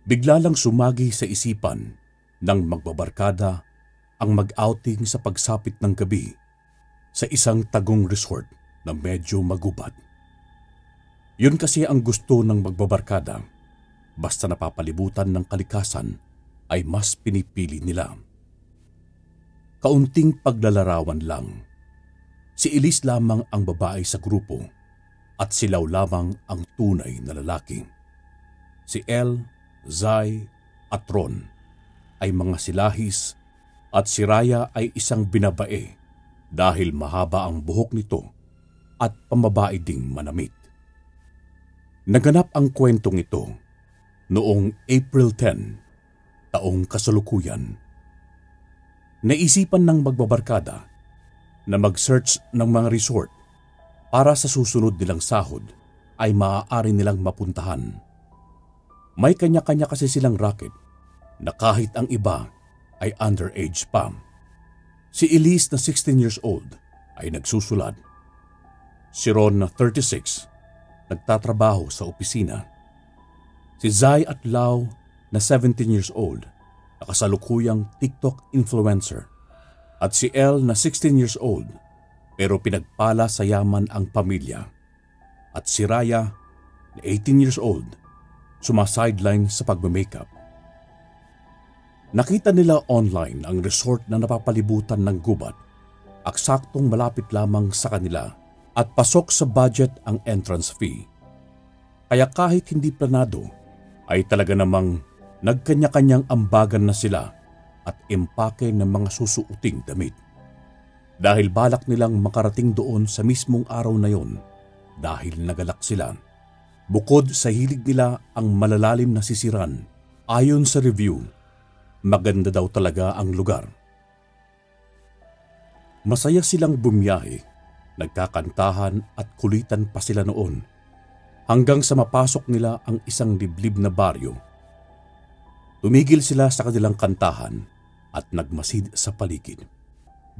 Bigla lang sumagi sa isipan ng magbabarkada ang mag-outing sa pagsapit ng gabi sa isang tagong resort na medyo magubat. Yun kasi ang gusto ng magbabarkada, basta napapalibutan ng kalikasan ay mas pinipili nila. Kaunting paglalarawan lang. Si Elise lamang ang babae sa grupo at silaw lamang ang tunay na lalaki. Si Elle, Zai at Ron ay mga silahis at si Raya ay isang binabae dahil mahaba ang buhok nito at pambabae ding manamit. Naganap ang kwentong ito noong April 10, taong kasalukuyan. Naisipan ng magbabarkada na mag-search ng mga resort para sa susunod nilang sahod ay maaari nilang mapuntahan. May kanya-kanya kasi silang racket na kahit ang iba ay underage pa. Si Elise na 16 years old ay nagsusulat. Si Ron na 36 nagtatrabaho sa opisina. Si Zai at Lau na 17 years old na kasalukuyang TikTok influencer. At si Elle na 16 years old pero pinagpala sa yaman ang pamilya. At si Raya na 18 years old sumasideline sa pagmamakeup. Nakita nila online ang resort na napapalibutan ng gubat. Aksaktong malapit lamang sa kanila at pasok sa budget ang entrance fee. Kaya kahit hindi planado ay talaga namang nagkanya-kanyang ambagan na sila at empake ng mga susuuting damit. Dahil balak nilang makarating doon sa mismong araw na yon dahil nagalak sila. Bukod sa hilig nila ang malalalim na sisiran, ayon sa review, maganda daw talaga ang lugar. Masaya silang bumiyahe, nagkakantahan at kulitan pa sila noon hanggang sa mapasok nila ang isang liblib na baryo. Tumigil sila sa kanilang kantahan at nagmasid sa paligid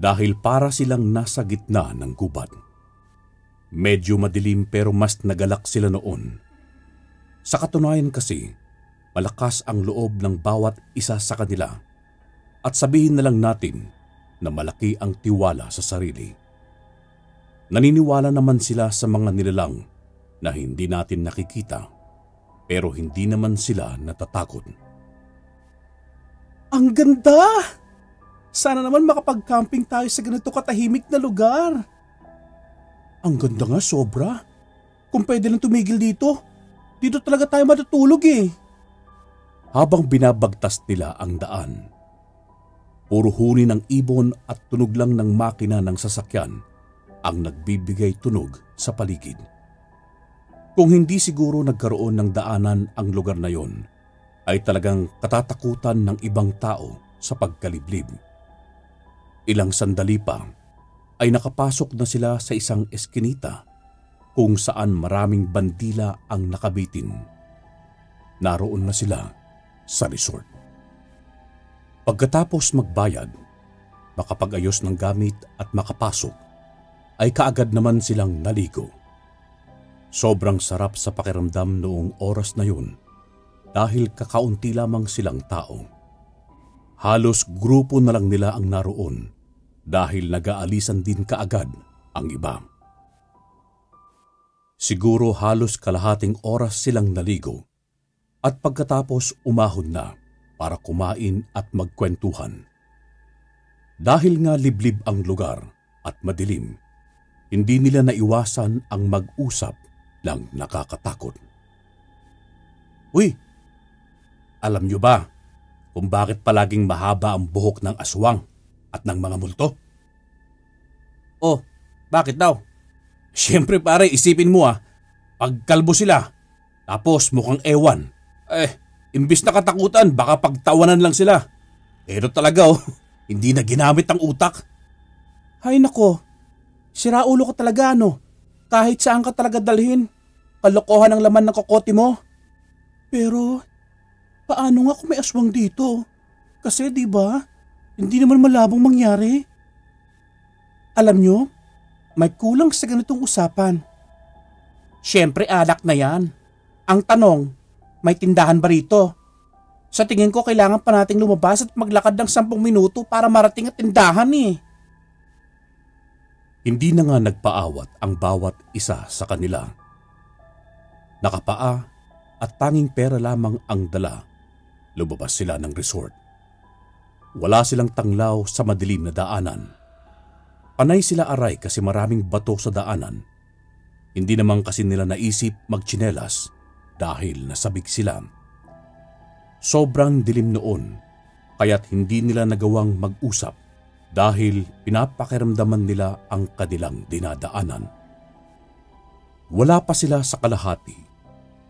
dahil para silang nasa gitna ng gubat. Medyo madilim pero mas nagalak sila noon. Sa katunayan kasi, malakas ang loob ng bawat isa sa kanila at sabihin na lang natin na malaki ang tiwala sa sarili. Naniniwala naman sila sa mga nilalang na hindi natin nakikita pero hindi naman sila natatakot. Ang ganda! Sana naman makapag-camping tayo sa ganito katahimik na lugar. Ang ganda nga sobra. Kung pwede lang tumigil dito talaga tayo matutulog eh. Habang binabagtas nila ang daan, puro huni ng ibon at tunog lang ng makina ng sasakyan ang nagbibigay tunog sa paligid. Kung hindi siguro nagkaroon ng daanan ang lugar na yon, ay talagang katatakutan ng ibang tao sa pagkaliblib. Ilang sandali pa ay nakapasok na sila sa isang eskinita kung saan maraming bandila ang nakabitin. Naroon na sila sa resort. Pagkatapos magbayad, makapag-ayos ng gamit at makapasok, ay kaagad naman silang naligo. Sobrang sarap sa pakiramdam noong oras na yun dahil kakaunti lamang silang tao. Halos grupo na lang nila ang naroon dahil nag-aalisan din kaagad ang iba. Siguro halos kalahating oras silang naligo at pagkatapos umahon na para kumain at magkwentuhan. Dahil nga liblib ang lugar at madilim, hindi nila naiwasan ang mag-usap ng nakakatakot. Uy, alam nyo ba kung bakit palaging mahaba ang buhok ng aswang at ng mga multo? Oh, bakit daw? Siyempre pare, isipin mo pagkalbo sila, tapos mukhang ewan. Imbis na katakutan, baka pagtawanan lang sila. Pero talaga hindi na ginamit ang utak. Hay nako, siraulo ka talaga Kahit saan ka talaga dalhin, kalokohan ang laman ng kokote mo. Pero, paano nga kung may aswang dito? Kasi di ba, hindi naman malabong mangyari. Alam nyo, may kulang sa ganitong usapan. Siyempre alak na yan. Ang tanong, may tindahan ba rito? Sa tingin ko kailangan pa nating lumabas at maglakad ng 10 minuto para marating at tindahan eh. Hindi na nga nagpaawat ang bawat isa sa kanila. Nakapaa at tanging pera lamang ang dala. Lumabas sila ng resort. Wala silang tanglaw sa madilim na daanan. Panay sila aray kasi maraming bato sa daanan. Hindi naman kasi nila naisip magtsinelas dahil nasabik sila. Sobrang dilim noon kaya't hindi nila nagawang mag-usap dahil pinapakiramdaman nila ang kanilang dinadaanan. Wala pa sila sa kalahati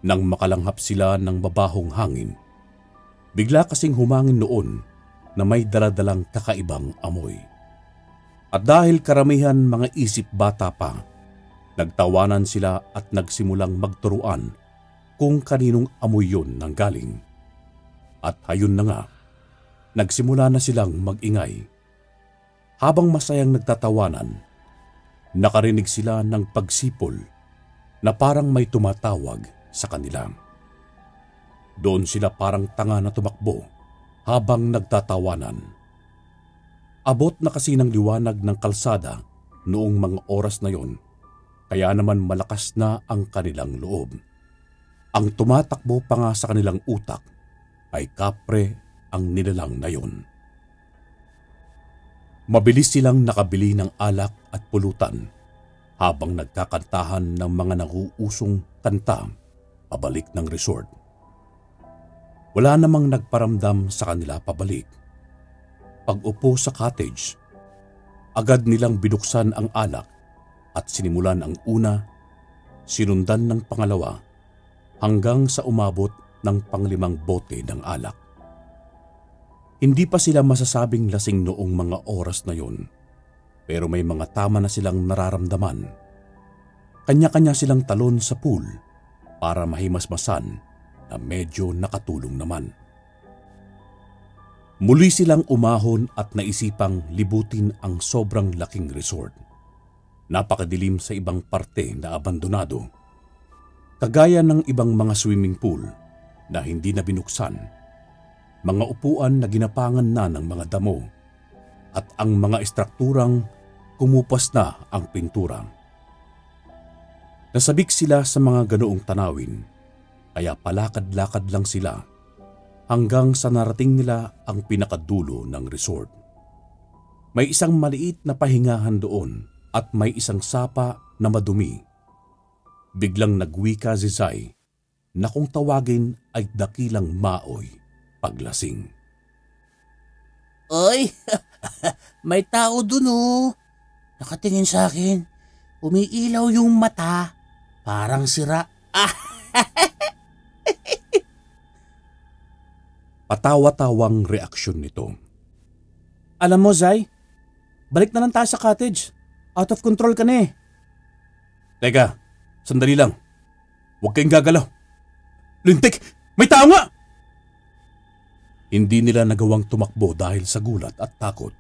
nang makalanghap sila ng mabahong hangin. Bigla kasing humangin noon na may daladalang kakaibang amoy. At dahil karamihan mga isip bata pa, nagtawanan sila at nagsimulang magturuan kung kaninong amoy yun nanggaling. At hayun na nga, nagsimula na silang mag-ingay. Habang masayang nagtatawanan, nakarinig sila ng pagsipol na parang may tumatawag sa kanila. Doon sila parang tanga na tumakbo habang nagtatawanan. Abot na kasi ng liwanag ng kalsada noong mga oras na yon, kaya naman malakas na ang kanilang loob. Ang tumatakbo pa nga sa kanilang utak ay kapre ang nilalang na yon. Mabilis silang nakabili ng alak at pulutan habang nagkakantahan ng mga nauusong kanta pabalik ng resort. Wala namang nagparamdam sa kanila pabalik. Pag-upo sa cottage, agad nilang binuksan ang alak at sinimulan ang una, sinundan ng pangalawa hanggang sa umabot ng 5 bote ng alak. Hindi pa sila masasabing lasing noong mga oras na yon, pero may mga tama na silang nararamdaman. Kanya-kanya silang talon sa pool para mahimasmasan na medyo nakatulong naman. Muli silang umahon at naisipang libutin ang sobrang laking resort. Napakadilim sa ibang parte na abandonado. Kagaya ng ibang mga swimming pool na hindi na binuksan, mga upuan na ginapangan na ng mga damo, at ang mga estrukturang kumupas na ang pintura. Nasabik sila sa mga ganoong tanawin, kaya palakad-lakad lang sila hanggang sa narating nila ang pinakadulo ng resort. May isang maliit na pahingahan doon at may isang sapa na madumi. Biglang nagwika si Zai na kung tawagin ay dakilang maoy paglasing. Oy, may tao dun oh. Nakatingin sa akin. Umiilaw yung mata. Parang sira. Patawa-tawang reaksyon nito. Alam mo, Zai, balik na lang tayo sa cottage. Out of control ka na eh. Teka, sandali lang. Huwag kayong gagalaw. Lintik! May tao nga! Hindi nila nagawang tumakbo dahil sa gulat at takot.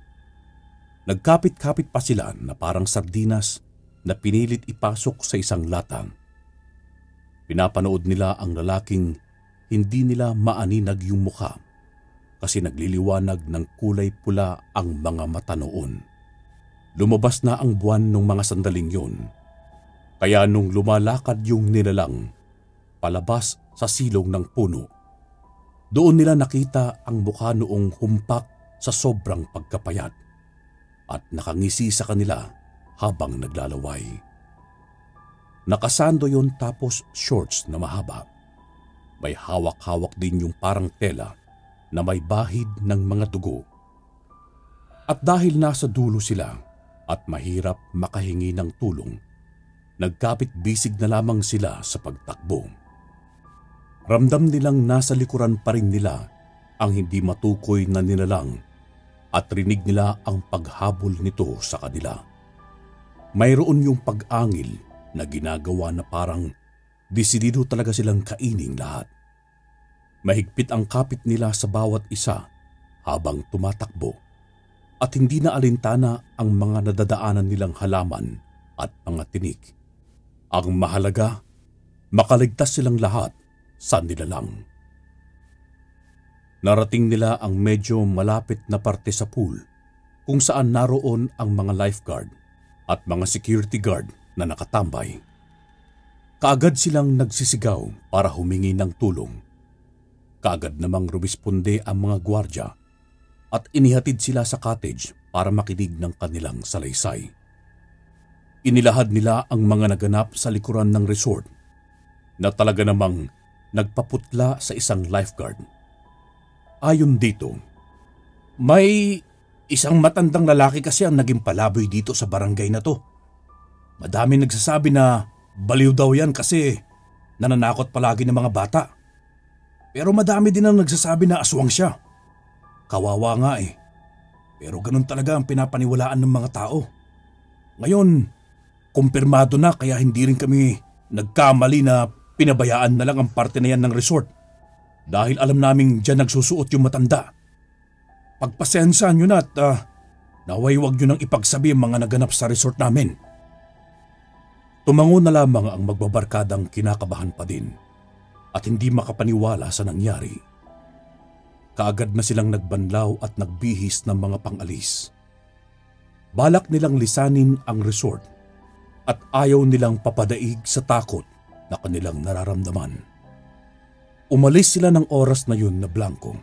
Nagkapit-kapit pa sila na parang sardinas na pinilit ipasok sa isang latang. Pinapanood nila ang lalaking hindi nila maaninag yung mukha kasi nagliliwanag ng kulay pula ang mga mata noon. Lumabas na ang buwan nung mga sandaling yun. Kaya nung lumalakad yung nilalang palabas sa silong ng puno, doon nila nakita ang mukha noong humpak sa sobrang pagkapayat at nakangisi sa kanila habang naglalaway. Nakasando yun tapos shorts na mahaba. May hawak-hawak din yung parang tela na may bahid ng mga dugo. At dahil nasa dulo sila at mahirap makahingi ng tulong, nagkapit-bisig na lamang sila sa pagtakbo. Ramdam nilang nasa likuran pa rin nila ang hindi matukoy na nilalang at rinig nila ang paghabol nito sa kanila. Mayroon yung pag-angil na ginagawa na parang desidido talaga silang kaining lahat. Mahigpit ang kapit nila sa bawat isa habang tumatakbo at hindi na alintana ang mga nadadaanan nilang halaman at mga tinik. Ang mahalaga, makaligtas silang lahat sa nilalang. Narating nila ang medyo malapit na parte sa pool kung saan naroon ang mga lifeguard at mga security guard na nakatambay. Kaagad silang nagsisigaw para humingi ng tulong. Kaagad namang rumisponde ang mga gwardya at inihatid sila sa cottage para makinig ng kanilang salaysay. Inilahad nila ang mga naganap sa likuran ng resort na talaga namang nagpaputla sa isang lifeguard. Ayon dito, may isang matandang lalaki kasi ang naging palaboy dito sa barangay na to. Madami nagsasabi na baliw daw yan kasi nananakot palagi ng mga bata. Pero madami din ang nagsasabi na aswang siya. Kawawa nga eh. Pero ganun talaga ang pinapaniwalaan ng mga tao. Ngayon, kumpirmado na kaya hindi rin kami nagkamali na pinabayaan na lang ang parte na yan ng resort. Dahil alam naming dyan nagsusuot yung matanda. Pagpasensyahan nyo na at naway wag nyo nang ipagsabi ang mga naganap sa resort namin. Tumango na lamang ang magbabarkadang kinakabahan pa din at hindi makapaniwala sa nangyari. Kaagad na silang nagbanlaw at nagbihis ng mga pangalis. Balak nilang lisanin ang resort at ayaw nilang papadaig sa takot na kanilang nararamdaman. Umalis sila ng oras na yun na blanko.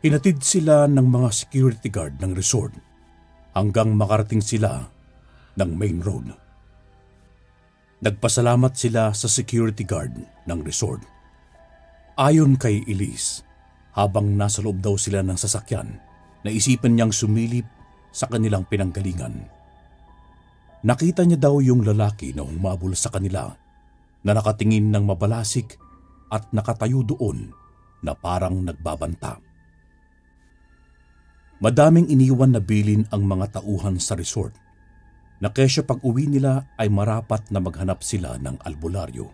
Hinatid sila ng mga security guard ng resort hanggang makarating sila ng main road. Nagpasalamat sila sa security guard ng resort. Ayon kay Elise, habang nasa loob daw sila ng sasakyan, naisipan niyang sumilip sa kanilang pinanggalingan. Nakita niya daw yung lalaki na humabol sa kanila na nakatingin ng mabalasik at nakatayo doon na parang nagbabanta. Madaming iniwan na bilin ang mga tauhan sa resort na kesyo pag-uwi nila ay marapat na maghanap sila ng albularyo.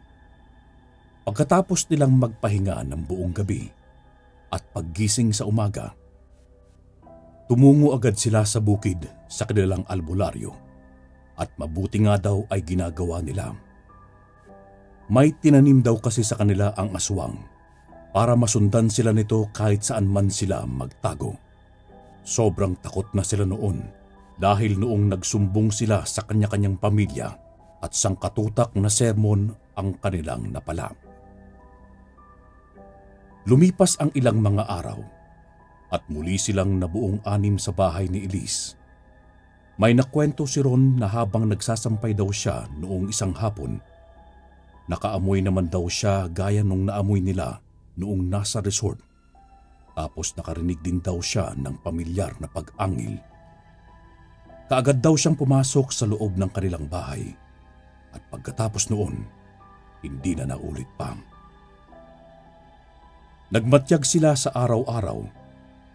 Pagkatapos nilang magpahinga ng buong gabi at paggising sa umaga, tumungo agad sila sa bukid sa kanilang albularyo at mabuti nga daw ay ginagawa nila. May tinanim daw kasi sa kanila ang aswang para masundan sila nito kahit saan man sila magtago. Sobrang takot na sila noon dahil noong nagsumbong sila sa kanya-kanyang pamilya at sangkatutak na sermon ang kanilang napala. Lumipas ang ilang mga araw at muli silang nabuong anim sa bahay ni Elise. May nakwento si Ron na habang nagsasampay daw siya noong isang hapon, nakaamoy naman daw siya gaya nung naamoy nila noong nasa resort. Tapos nakarinig din daw siya ng pamilyar na pag-angil. Kaagad daw siyang pumasok sa loob ng kanilang bahay at pagkatapos noon, hindi na naulit pa. Nagmatyag sila sa araw-araw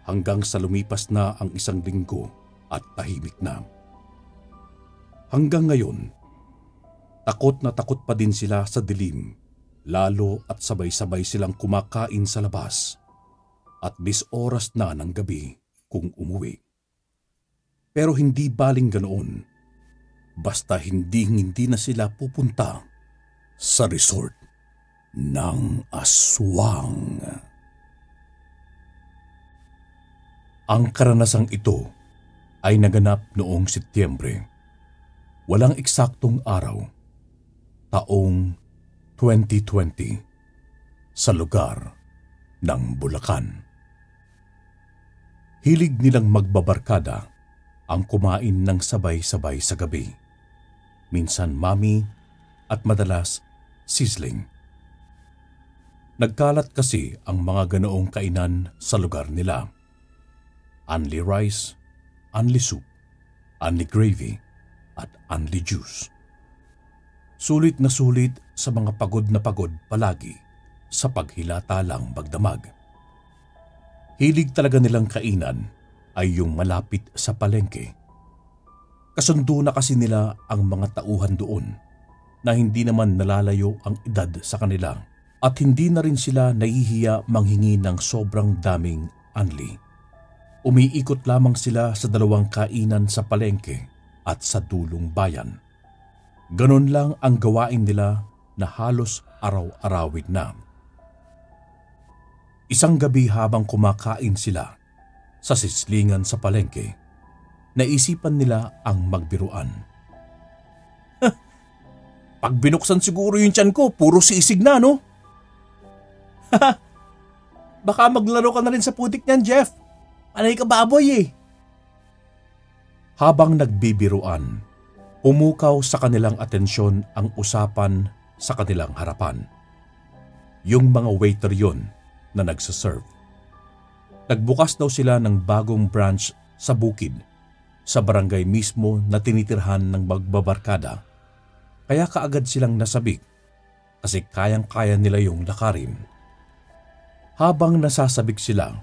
hanggang sa lumipas na ang isang linggo at tahimik na. Hanggang ngayon, takot na takot pa din sila sa dilim, lalo at sabay-sabay silang kumakain sa labas at 10 oras na ng gabi kung umuwi. Pero hindi baling ganoon, basta hindi na sila pupunta sa resort ng aswang. Ang karanasang ito ay naganap noong Setyembre. Walang eksaktong araw. Taong 2020 sa lugar ng Bulacan. Hilig nilang magbabarkada ang kumain ng sabay-sabay sa gabi. Minsan mami at madalas sizzling. Nagkalat kasi ang mga ganoong kainan sa lugar nila. Only rice, only soup, only gravy, at only juice. Sulit na sulit sa mga pagod na pagod palagi sa paghilata lang magdamag. Hilig talaga nilang kainan ay yung malapit sa palengke. Kasundo na kasi nila ang mga tauhan doon na hindi naman nalalayo ang edad sa kanila at hindi na rin sila nahihiya manghingi ng sobrang daming anli. Umiikot lamang sila sa 2 kainan sa palengke at sa dulong bayan. Ganon lang ang gawain nila na halos araw-arawin na. Isang gabi habang kumakain sila sa sislingan sa palengke, naisipan nila ang magbiruan. Pag binuksan siguro yung tiyan ko, puro sisig na, no? Baka maglaro ka na rin sa putik niyan, Jeff. Anay ka baboy eh. Habang nagbibiruan, umukaw sa kanilang atensyon ang usapan sa kanilang harapan. Yung mga waiter yon na nagsaserve. Nagbukas daw sila ng bagong branch sa bukid, sa barangay mismo na tinitirhan ng magbabarkada. Kaya kaagad silang nasabik kasi kayang-kaya nila yung lakarin. Habang nasasabik sila,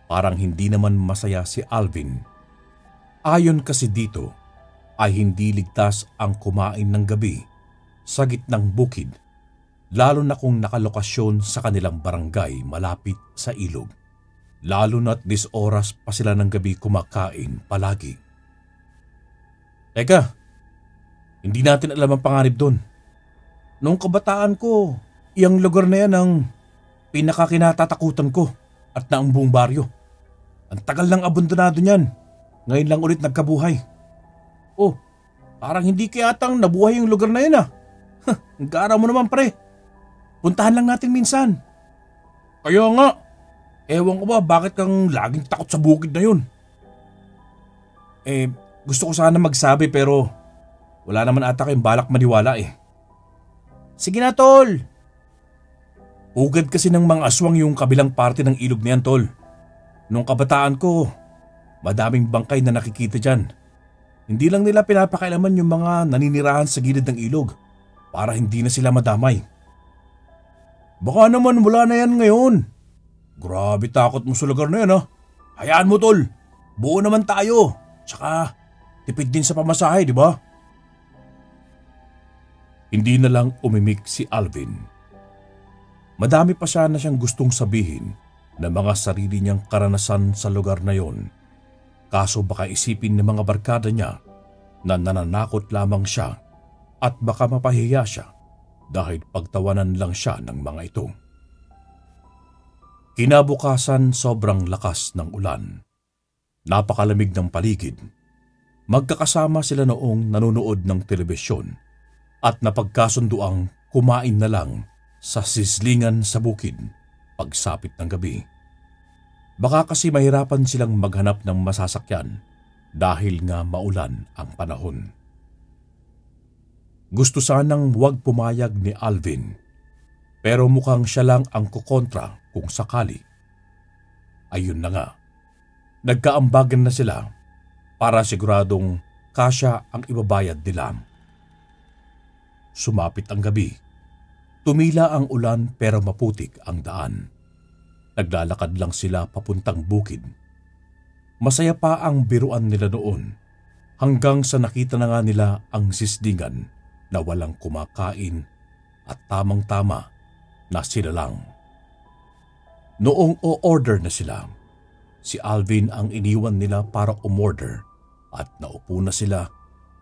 parang hindi naman masaya si Alvin. Ayon kasi dito ay hindi ligtas ang kumain ng gabi sa gitnang bukid, lalo na kung nakalokasyon sa kanilang barangay malapit sa ilog. Lalo na't 10 oras pa sila ng gabi kumakain palagi. Teka, hindi natin alam ang panganib doon. Noong kabataan ko, iyang lugar na yan ang pinakakinatatakutan ko at na ang buong baryo. Ang tagal ng abandonado niyan. Ngayon lang ulit nagkabuhay. Oh, parang hindi kaya atang nabuhay yung lugar na yan ah. Ang gara mo naman pre. Puntahan lang natin minsan. Kaya nga, ewan ko ba bakit kang laging takot sa bukid na yun? Gusto ko sana magsabi pero wala naman ata kayong balak maniwala eh. Sige na tol. Ugad kasi ng mga aswang yung kabilang parte ng ilog niyan tol. Nung kabataan ko, madaming bangkay na nakikita dyan. Hindi lang nila pinapakailaman yung mga naninirahan sa gilid ng ilog para hindi na sila madamay. Baka naman wala na yan ngayon. Grabe takot mo sa lugar na yan ha. Hayaan mo tol, buo naman tayo. Tsaka tipid din sa pamasahe, di ba? Hindi na lang umimik si Alvin. Madami pa sana siyang gustong sabihin na mga sarili niyang karanasan sa lugar na yon. Kaso baka isipin ng mga barkada niya na nananakot lamang siya at baka mapahiya siya dahil pagtawanan lang siya ng mga ito. Kinabukasan sobrang lakas ng ulan. Napakalamig ng paligid. Magkakasama sila noong nanonood ng telebisyon at napagkasunduang kumain na lang sa sislingan sa bukid pagsapit ng gabi. Baka kasi mahirapan silang maghanap ng masasakyan dahil nga maulan ang panahon. Gusto sanang huwag pumayag ni Alvin pero mukhang siya lang ang kukontra kung sakali. Ayun na nga, nagkaambagan na sila para siguradong kasya ang ibabayad nila. Sumapit ang gabi. Tumila ang ulan pero maputik ang daan. Naglalakad lang sila papuntang bukid. Masaya pa ang biruan nila noon hanggang sa nakita na nga nila ang sislingan na walang kumakain at tamang-tama na sila lang. Noong o-order na sila, si Alvin ang iniwan nila para umorder at naupo na sila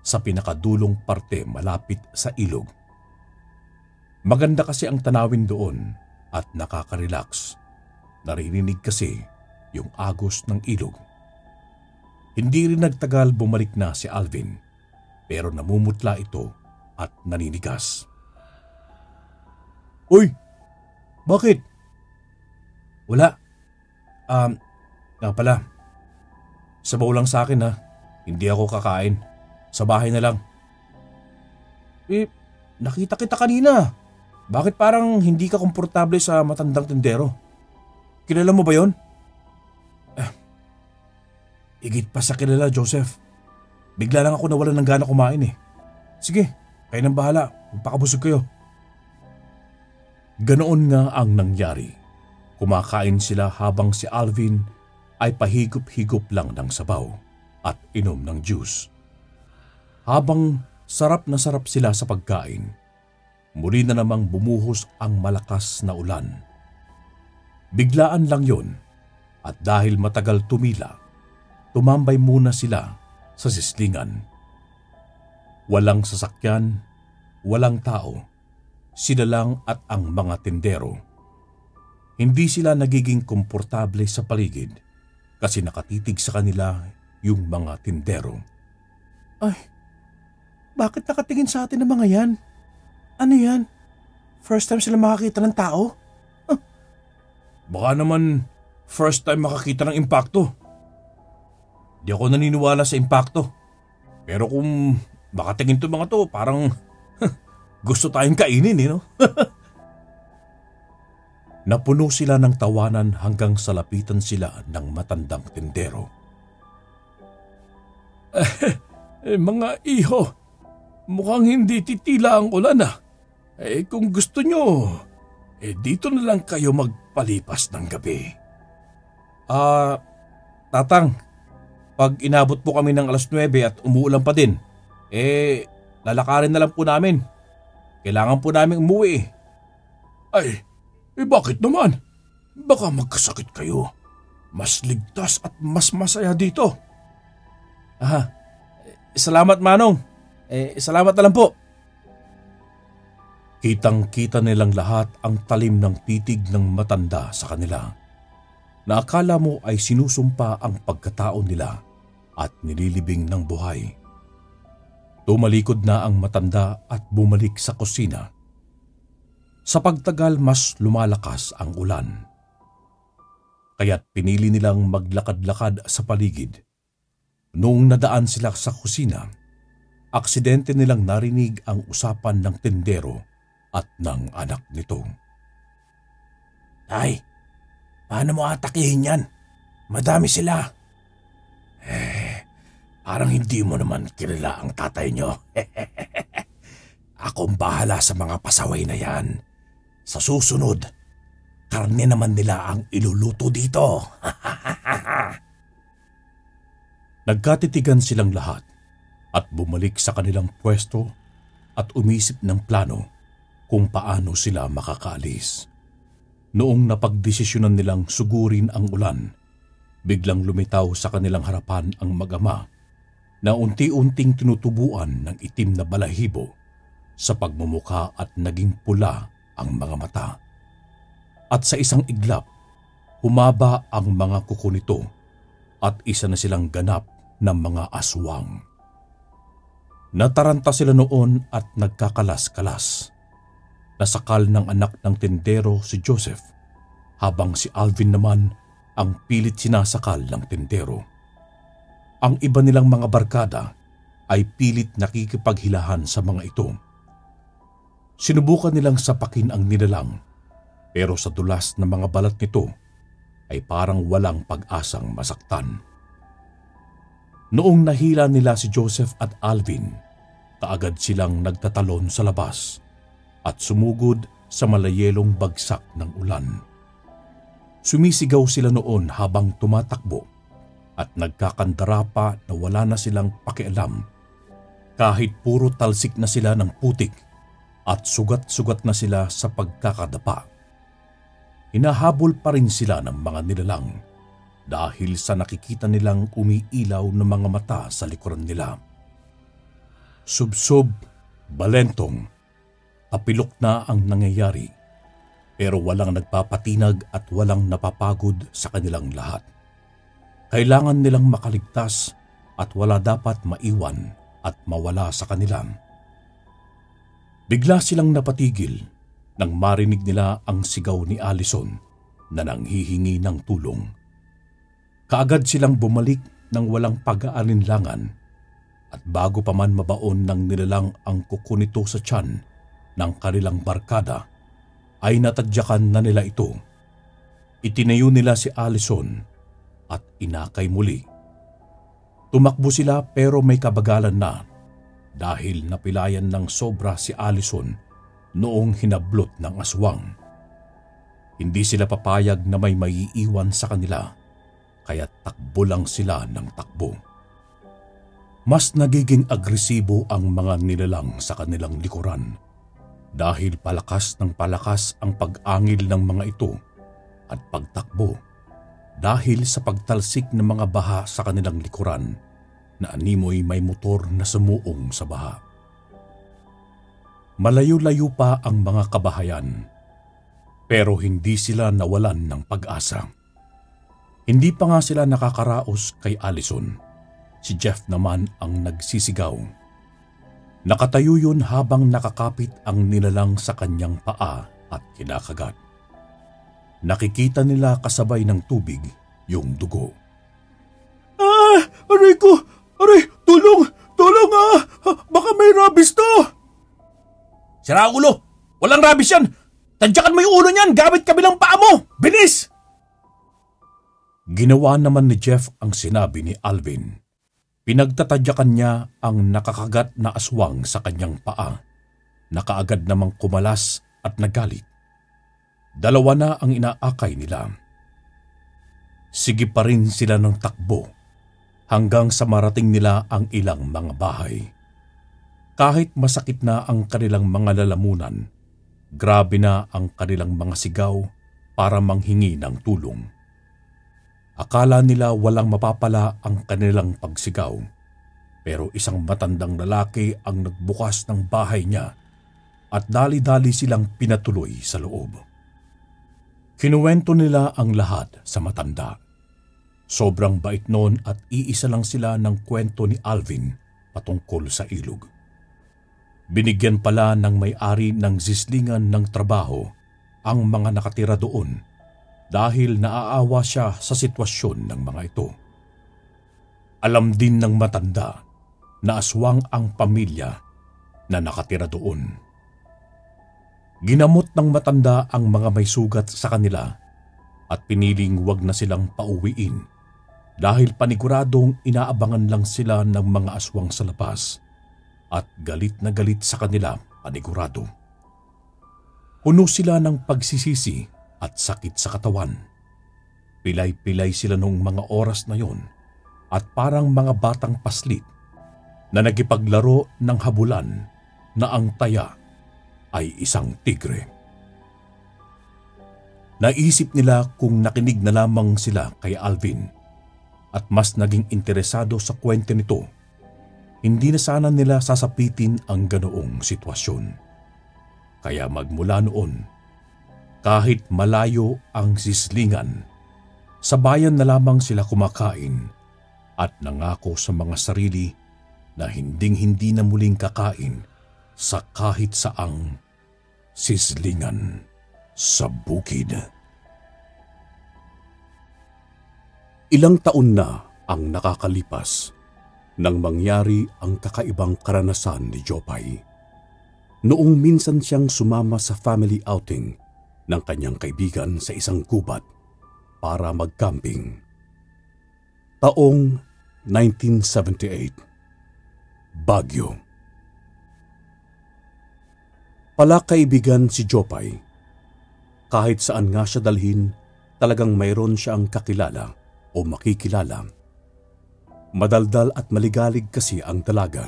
sa pinakadulong parte malapit sa ilog. Maganda kasi ang tanawin doon at nakaka-relax. Naririnig kasi yung agos ng ilog. Hindi rin nagtagal bumalik na si Alvin pero namumutla ito at naninigas. Uy! Bakit? Wala. Nga pala. Sabaw lang sa akin ha. Hindi ako kakain. Sa bahay na lang. Nakita kita kanina. Bakit parang hindi ka komportable sa matandang tindero? Kilala mo ba yon? Higit pa sa kilala, Joseph. Bigla lang ako nawalan ng gana kumain eh. Sige, kayo nang bahala. Magpakabusog kayo. Ganoon nga ang nangyari. Kumakain sila habang si Alvin ay pahigop-higop lang ng sabaw at inom ng juice. Habang sarap na sarap sila sa pagkain, muli na namang bumuhos ang malakas na ulan. Biglaan lang yon at dahil matagal tumila, tumambay muna sila sa sislingan. Walang sasakyan, walang tao, sila lang at ang mga tindero. Hindi sila nagiging komportable sa paligid kasi nakatitig sa kanila yung mga tindero. Ay, bakit nakatingin sa atin ang mga yan? Ano yan? First time sila makakita ng tao? Baka naman first time makakita ng impakto. Di ako naniniwala sa impakto. Pero kung makatingin to mga to, parang gusto tayong kainin, no? Napuno sila ng tawanan hanggang sa lapitan sila ng matandang tindero. Mga iho, mukhang hindi titila ang ulan kung gusto nyo, dito na lang kayo magpalipas ng gabi. Tatang, pag inabot po kami ng 9:00 at umuulan pa din, lalakarin na lang po namin. Kailangan po namin umuwi. Bakit naman? Baka magkasakit kayo. Mas ligtas at mas masaya dito. Salamat, Manong. Salamat na lang po. Kitang-kita nilang lahat ang talim ng titig ng matanda sa kanila, na akala mo ay sinusumpa ang pagkatao nila at nililibing ng buhay. Tumalikod na ang matanda at bumalik sa kusina. Sa pagtagal mas lumalakas ang ulan. Kaya't pinili nilang maglakad-lakad sa paligid. Noong nadaan sila sa kusina, aksidente nilang narinig ang usapan ng tindero at ng anak nito. Tay, paano mo atakihin yan? Madami sila. Parang hindi mo naman kilala ang tatay nyo. Akong bahala sa mga pasaway na yan. Sa susunod, karne naman nila ang iluluto dito. Nagkatitigan silang lahat at bumalik sa kanilang pwesto at umisip ng plano kung paano sila makakaalis. Noong napagdesisyonan nilang sugurin ang ulan, biglang lumitaw sa kanilang harapan ang mag-ama na unti-unting tinutubuan ng itim na balahibo sa pagmumukha at naging pula ang mga mata. At sa isang iglap, humaba ang mga kuko nito at isa na silang ganap na mga aswang. Nataranta sila noon at nagkakalas-kalas. Nasakal ng anak ng tindero si Joseph, habang si Alvin naman ang pilit sinasakal ng tindero. Ang iba nilang mga barkada ay pilit nakikipaghilahan sa mga ito. Sinubukan nilang sapakin ang nilalang, pero sa dulas ng mga balat nito ay parang walang pag-asang masaktan. Noong nahila nila si Joseph at Alvin, kaagad silang nagtatalon sa labas at sumugod sa malayelong bagsak ng ulan. Sumisigaw sila noon habang tumatakbo at nagkakandara pa na wala na silang pakialam kahit puro talsik na sila ng putik at sugat-sugat na sila sa pagkakadapa. Hinahabol pa rin sila ng mga nilalang dahil sa nakikita nilang umiilaw na mga mata sa likuran nila. Subsob, balentong, tapilok na ang nangyayari, pero walang nagpapatinag at walang napapagod sa kanilang lahat. Kailangan nilang makaligtas at wala dapat maiwan at mawala sa kanila. Bigla silang napatigil nang marinig nila ang sigaw ni Allison na nanghihingi ng tulong. Kaagad silang bumalik ng walang pag-aalinlangan at bago pa man mabaon ng nilalang ang kuko nito sa tiyan ng kanilang barkada, ay natadyakan na nila ito. Itinayo nila si Allison at inakay muli. Tumakbo sila pero may kabagalan na dahil napilayan ng sobra si Allison noong hinablot ng aswang. Hindi sila papayag na may maiiwan sa kanila, kaya takbo lang sila ng takbo. Mas nagiging agresibo ang mga nilalang sa kanilang likuran dahil palakas ng palakas ang pag-angil ng mga ito at pagtakbo dahil sa pagtalsik ng mga baha sa kanilang likuran na animoy may motor na sumuong sa baha. Malayo-layo pa ang mga kabahayan. Pero hindi sila nawalan ng pag-asa. Hindi pa nga sila nakakaraos kay Allison. Si Jeff naman ang nagsisigaw. Nakatayo yun habang nakakapit ang nilalang sa kanyang paa at kinakagat. Nakikita nila kasabay ng tubig yung dugo. Aray ko! Aray! Tulong! Tulong Baka may rabies to! Sira ulo! Walang rabies yan! Tadyakan mo yung ulo niyan gamit kabilang paa mo! Bilis! Ginawa naman ni Jeff ang sinabi ni Alvin. Pinagtatadyakan niya ang nakakagat na aswang sa kanyang paa. Nakaagad namang kumalas at nagalit. Dalawa na ang inaakay nila. Sige pa rin sila ng takbo hanggang sa marating nila ang ilang mga bahay. Kahit masakit na ang kanilang mga lalamunan, grabe na ang kanilang mga sigaw para manghingi ng tulong. Akala nila walang mapapala ang kanilang pagsigaw, pero isang matandang lalaki ang nagbukas ng bahay niya at dali-dali silang pinatuloy sa loob. Kinuwento nila ang lahat sa matanda. Sobrang bait noon at iisa lang sila ng kwento ni Alvin patungkol sa ilog. Binigyan pala ng may-ari ng zislingan ng trabaho ang mga nakatira doon dahil naaawa siya sa sitwasyon ng mga ito. Alam din ng matanda na aswang ang pamilya na nakatira doon. Ginamot ng matanda ang mga may sugat sa kanila at piniling wag na silang pauwiin dahil paniguradong inaabangan lang sila ng mga aswang sa labas at galit na galit sa kanila panigurado. Puno sila ng pagsisisi at sakit sa katawan. Pilay-pilay sila noong mga oras na yon at parang mga batang paslit na nagipaglaro ng habulan na ang taya ay isang tigre. Naisip nila kung nakinig na lamang sila kay Alvin at mas naging interesado sa kwento nito, hindi na sana nila sasapitin ang ganoong sitwasyon. Kaya magmula noon, kahit malayo ang sislingan, sa bayan na lamang sila kumakain at nangako sa mga sarili na hinding-hindi na muling kakain sa kahit saang sislingan sa bukid. Ilang taon na ang nakakalipas nang mangyari ang kakaibang karanasan ni Jopay. Noong minsan siyang sumama sa family outing ng kanyang kaibigan sa isang gubat para mag-camping. Taong 1978. Baguio. Palakaibigan si Jopay. Kahit saan nga siya dalhin, talagang mayroon siyang kakilala o makikilala. Madaldal at maligalig kasi ang dalaga.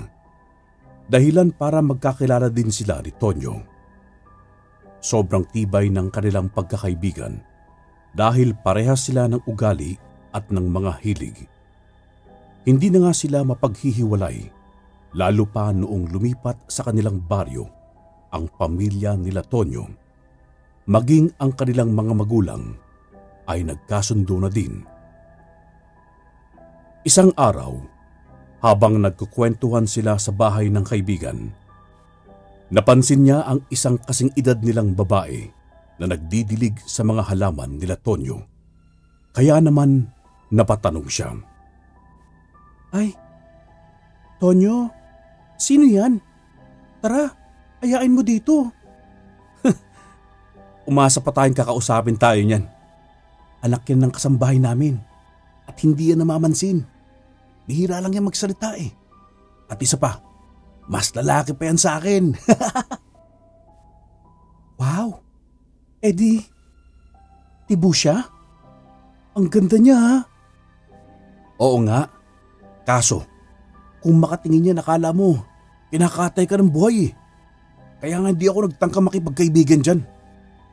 Dahilan para magkakilala din sila ni Tonyo. Sobrang tibay ng kanilang pagkakaibigan dahil parehas sila ng ugali at ng mga hilig. Hindi na nga sila mapaghihiwalay, lalo pa noong lumipat sa kanilang baryo ang pamilya nila Tonyo. Maging ang kanilang mga magulang ay nagkasundo na din. Isang araw, habang nagkukwentuhan sila sa bahay ng kaibigan, napansin niya ang isang kasing edad nilang babae na nagdidilig sa mga halaman nila Tonyo. Kaya naman napatanong siya. Ay, Tonyo, sino yan? Tara, ayain mo dito. Umasa pa tayong kakausapin tayo niyan. Anak yan ng kasambahay namin at hindi yan namamansin. Bihira lang yan magsalita eh. At isa pa, mas lalaki pa yan sa akin. Wow! Eddie, tibo siya? Ang ganda niya ha? Oo nga. Kaso, kung makatingin niya nakala mo, kinakatay ka ng buhay eh. Kaya nga hindi ako nagtangka makipagkaibigan dyan.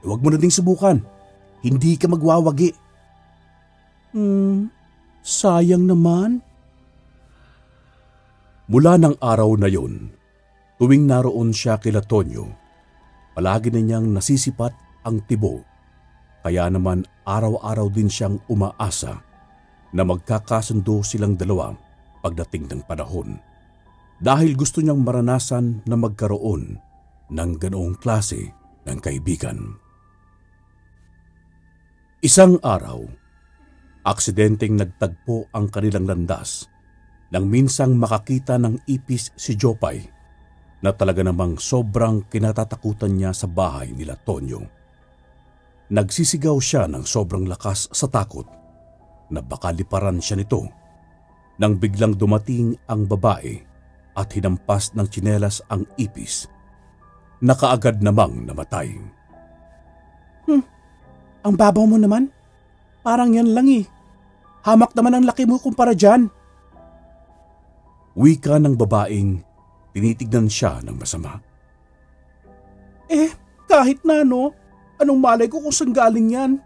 Huwag mo na ding subukan. Hindi ka magwawagi. Sayang naman. Mula ng araw na yon, tuwing naroon siya kila Tonyo, palagi na niyang nasisipat ang tibo Kaya naman araw-araw din siyang umaasa na magkakasundo silang dalawa pagdating ng panahon. Dahil gusto niyang maranasan na magkaroon ng ganoong klase ng kaibigan. Isang araw, aksidenteng nagtagpo ang kanilang landas nang minsang makakita ng ipis si Jopay na talaga namang sobrang kinatatakutan niya sa bahay nila Tonyo. Nagsisigaw siya ng sobrang lakas sa takot na baka liparan siya nito nang biglang dumating ang babae at hinampas ng tsinelas ang ipis na kaagad namang namatay. Ang babaw mo naman. Parang yan lang eh. Hamak naman ang laki mo kumpara dyan. Wika ng babaeng tinitignan siya ng masama. Kahit na no, anong malay ko kung saan galing yan?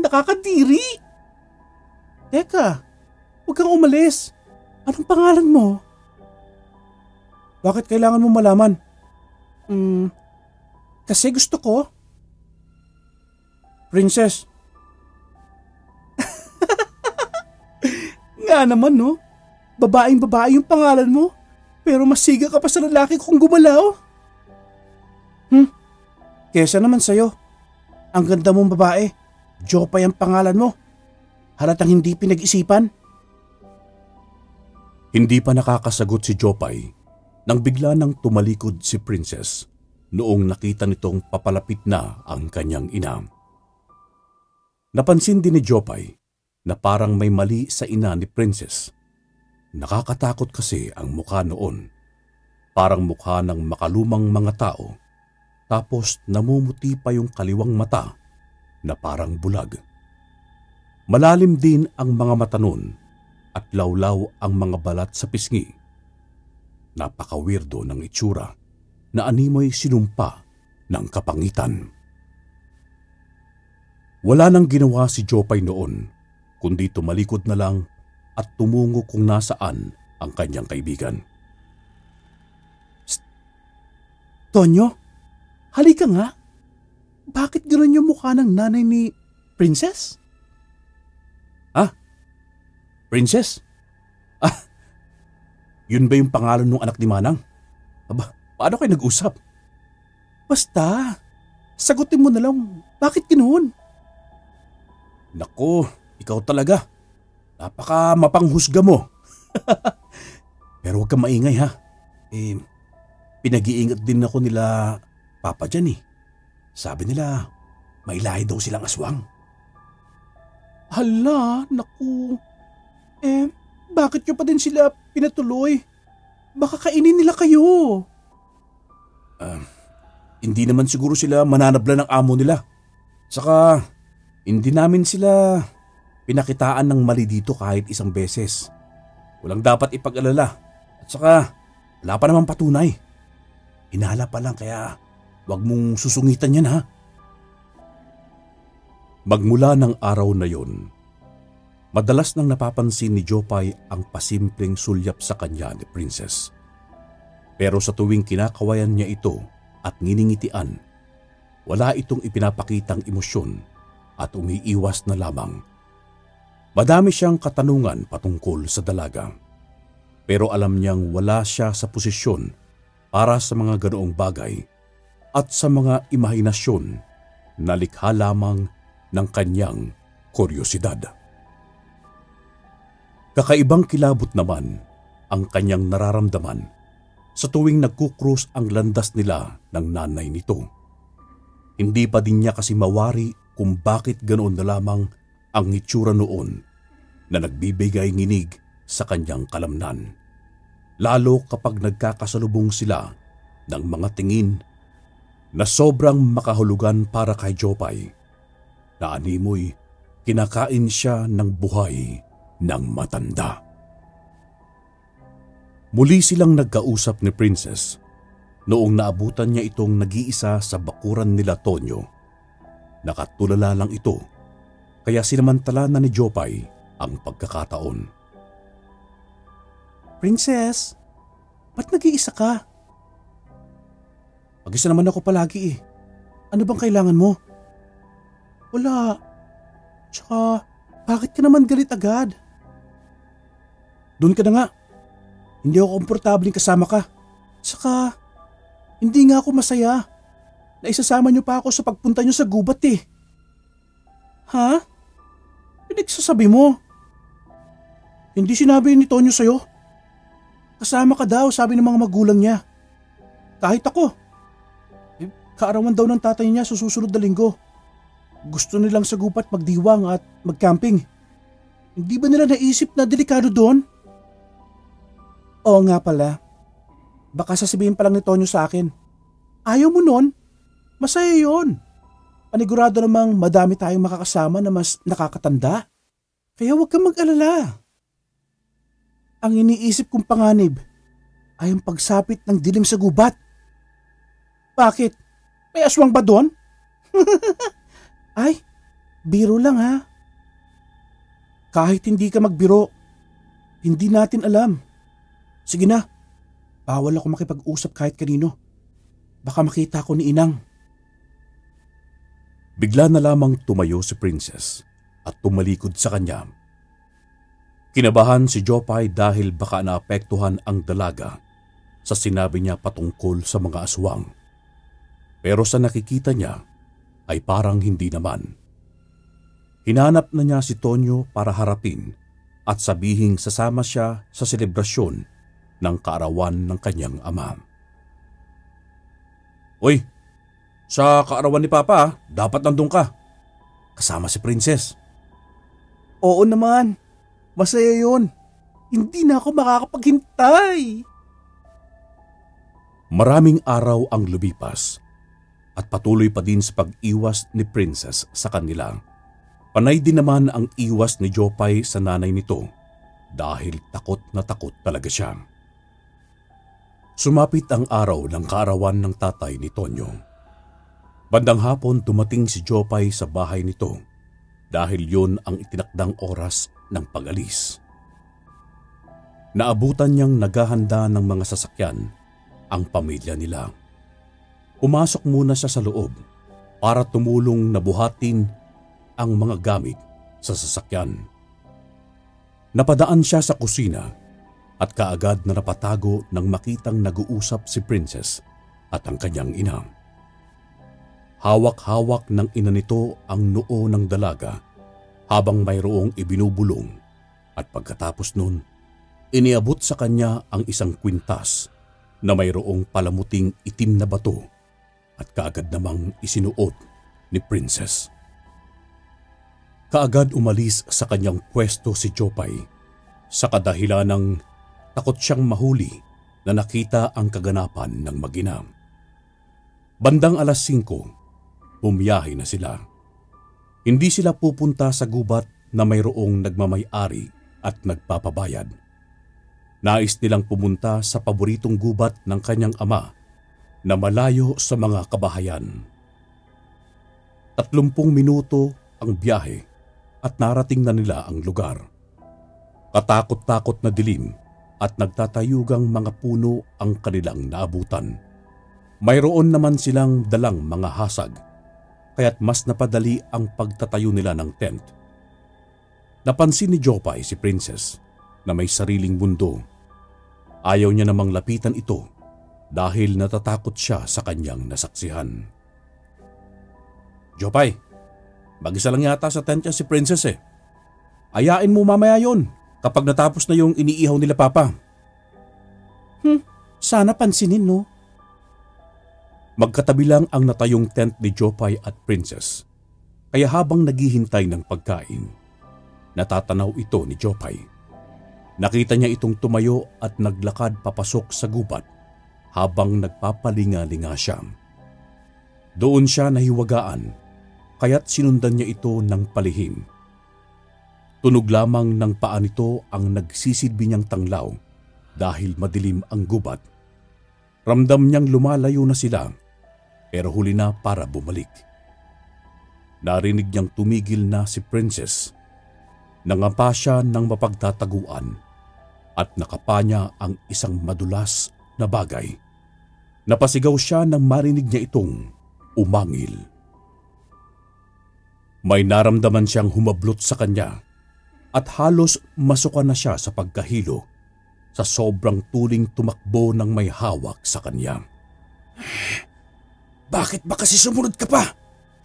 Nakakadiri. Teka, huwag kang umalis. Anong pangalan mo? Bakit kailangan mo malaman? Kasi gusto ko. Princess. Nga naman no, babaeng babae yung pangalan mo, pero masiga ka pa sa lalaki kung gumalaw. Kesa naman sa'yo, ang ganda mong babae, Jopay ang pangalan mo. Halatang hindi pinag-isipan. Hindi pa nakakasagot si Jopay nang bigla nang tumalikod si Princess noong nakita nitong papalapit na ang kanyang ina. Napansin din ni Jopay na parang may mali sa ina ni Princess. Nakakatakot kasi ang mukha noon. Parang mukha ng makalumang mga tao, tapos namumuti pa yung kaliwang mata na parang bulag. Malalim din ang mga mata nun at lawlaw ang mga balat sa pisngi. Napaka-weirdo ng itsura na animoy sinumpa ng kapangitan. Wala nang ginawa si Jopay noon kundi tumalikod na lang at tumungo kung nasaan ang kanyang kaibigan. Tonyo, halika nga. Bakit gano'n yung mukha ng nanay ni Princess? Princess? Yun ba yung pangalan ng anak ni Manang? Aba, paano kayo nag-usap? Basta, sagutin mo na lang. Bakit ganoon? Nako, ikaw talaga. Napaka mapanghusga mo. Pero huwag kang maingay ha. Pinag-iingat din ako nila Papa dyan eh. Sabi nila, may lahi daw silang aswang. Hala, naku. Bakit nyo pa din sila pinatuloy? Baka kainin nila kayo. Hindi naman siguro sila mananabla ng amo nila. Saka, hindi namin sila pinakitaan ng mali dito kahit isang beses. Walang dapat ipag-alala. At saka, wala pa naman patunay. Hinala pa lang kaya wag mong susungitan yan ha. Magmula ng araw na yon, madalas nang napapansin ni Jopay ang pasimpleng sulyap sa kanya ni Princess. Pero sa tuwing kinakawayan niya ito at nginingitian, wala itong ipinapakitang emosyon at umiiwas na lamang. Madami siyang katanungan patungkol sa dalaga. Pero alam niyang wala siya sa posisyon para sa mga ganoong bagay at sa mga imahinasyon na likha lamang ng kanyang kuryosidad. Kakaibang kilabot naman ang kanyang nararamdaman sa tuwing nagkukrus ang landas nila ng nanay nito. Hindi pa din niya kasi mawari kung bakit ganoon na lamang ang itsura noon na nagbibigay nginig sa kanyang kalamnan. Lalo kapag nagkakasalubong sila ng mga tingin na sobrang makahulugan para kay Jopay, na animoy kinakain siya ng buhay ng matanda. Muli silang nagkausap ni Princess noong naabutan niya itong nag-iisa sa bakuran nila Tonyo. Nakatulala lang ito, kaya sinamantala na ni Jopay ang pagkakataon. Princess, ba't nag-iisa ka? Mag-isa naman ako palagi eh. Ano bang kailangan mo? Wala. Tsaka, bakit ka naman galit agad? Doon ka na nga. Hindi ako komportabling kasama ka. Tsaka, hindi nga ako masaya na isasama niyo pa ako sa pagpunta niyo sa gubat eh. Ha? Pinagsasabi mo? Hindi sinabi ni Tonyo sa'yo. Kasama ka daw, sabi ng mga magulang niya. Kahit ako. Kaarawan daw ng tatay niya sa susunod na linggo. Gusto nilang sa gubat magdiwang at magcamping. Hindi ba nila naisip na delikado doon? Oo nga pala. Baka sasabihin pa lang ni Tonyo sa akin. Ayaw mo nun? Masaya yun. Panigurado namang madami tayong makakasama na mas nakakatanda. Kaya huwag kang mag-alala. Ang iniisip kong panganib ay ang pagsapit ng dilim sa gubat. Bakit? May aswang ba doon? Ay, biro lang ha. Kahit hindi ka magbiro, hindi natin alam. Sige na, bawal ako makipag-usap kahit kanino. Baka makita ko ni Inang. Bigla na lamang tumayo si Princess at tumalikod sa kanya. Kinabahan si Jopay dahil baka naapektuhan ang dalaga sa sinabi niya patungkol sa mga aswang. Pero sa nakikita niya ay parang hindi naman. Hinanap na niya si Tonyo para harapin at sabihing sasama siya sa selebrasyon ng kaarawan ng kanyang ama. Uy, sa kaarawan ni Papa, dapat nandun ka. Kasama si Princess. Oo naman, masaya yun. Hindi na ako makakapaghintay. Maraming araw ang lumipas at patuloy pa din sa pag-iwas ni Princess sa kanila. Panay din naman ang iwas ni Jopay sa nanay nito dahil takot na takot talaga siya. Sumapit ang araw ng kaarawan ng tatay ni Tonyo. Bandang hapon dumating si Jopay sa bahay nito dahil yun ang itinakdang oras ng pag-alis. Naabutan niyang naghahanda ng mga sasakyan ang pamilya nila. Pumasok muna siya sa loob para tumulong na buhatin ang mga gamit sa sasakyan. Napadaan siya sa kusina at kaagad na napatago nang makitang nag-uusap si Princess at ang kanyang ina. Hawak-hawak ng ina nito ang noo ng dalaga habang mayroong ibinubulong at pagkatapos nun, iniabot sa kanya ang isang kwintas na mayroong palamuting itim na bato at kaagad namang isinuot ni Princess. Kaagad umalis sa kanyang pwesto si Jopay sa kadahilan ng takot siyang mahuli na nakita ang kaganapan ng mag-ina. Bandang 5:00, bumiyahe na sila. Hindi sila pupunta sa gubat na mayroong nagmamay-ari at nagpapabayad. Nais nilang pumunta sa paboritong gubat ng kanyang ama na malayo sa mga kabahayan. 30 minuto ang biyahe at narating na nila ang lugar. Katakot-takot na dilim at nagtatayugang mga puno ang kanilang naabutan. Mayroon naman silang dalang mga hasag, kaya't mas napadali ang pagtatayo nila ng tent. Napansin ni Jopay si Princess na may sariling mundo. Ayaw niya namang lapitan ito dahil natatakot siya sa kanyang nasaksihan. Jopay, mag-isa lang yata sa tent niya si Princess eh. Ayain mo mamaya yon kapag natapos na yung iniihaw nila Papa. Sana pansinin no. Magkatabi lang ang natayong tent ni Jopay at Princess. Kaya habang naghihintay ng pagkain, natatanaw ito ni Jopay. Nakita niya itong tumayo at naglakad papasok sa gubat habang nagpapalinga-linga siya. Doon siya nahiwagaan, kaya't sinundan niya ito ng palihim. Tunog lamang ng paa nito ang nagsisilbi niyang tanglaw dahil madilim ang gubat. Ramdam niyang lumalayo na sila pero huli na para bumalik. Narinig niyang tumigil na si Princess. Nangapa siya ng mapagtataguan at nakapa niya ang isang madulas na bagay. Napasigaw siya nang marinig niya itong umangil. May naramdaman siyang humablot sa kanya at halos masukan na siya sa pagkahilo sa sobrang tuling tumakbo ng may hawak sa kanya. Bakit ba kasi sumunod ka pa?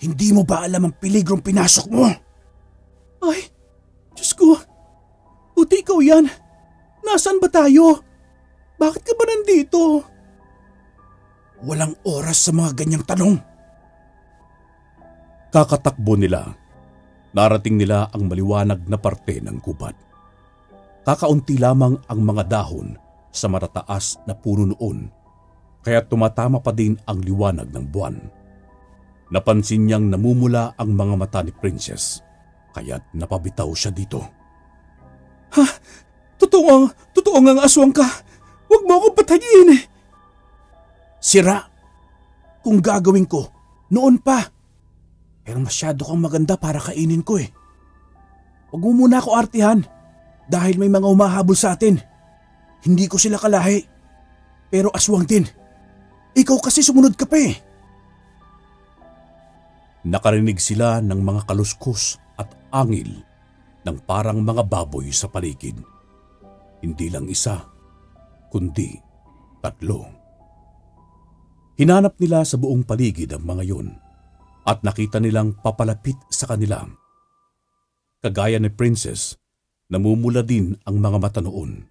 Hindi mo ba alam ang peligrong pinasok mo? Ay, Diyos ko. Buti ikaw yan. Nasaan ba tayo? Bakit ka ba nandito? Walang oras sa mga ganyang tanong. Kakatakbo nila. Narating nila ang maliwanag na parte ng gubat. Kakaunti lamang ang mga dahon sa matataas na puno noon, kaya tumatama pa din ang liwanag ng buwan. Napansin niyang namumula ang mga mata ni Princess, kaya't napabitaw siya dito. Ha? Totoo ngang aswang ka. Huwag mo akong patayin eh. Sira. Kung gagawin ko, noon pa. Pero masyado kang maganda para kainin ko eh. Huwag mo muna ako artihan dahil may mga humahabol sa atin. Hindi ko sila kalahi. Pero aswang din. Ikaw kasi sumunod ka pa eh. Nakarinig sila ng mga kaluskos at angil ng parang mga baboy sa paligid. Hindi lang isa, kundi 3. Hinanap nila sa buong paligid ang mga yun at nakita nilang papalapit sa kanila. Kagaya ni Princess, namumula din ang mga mata noon.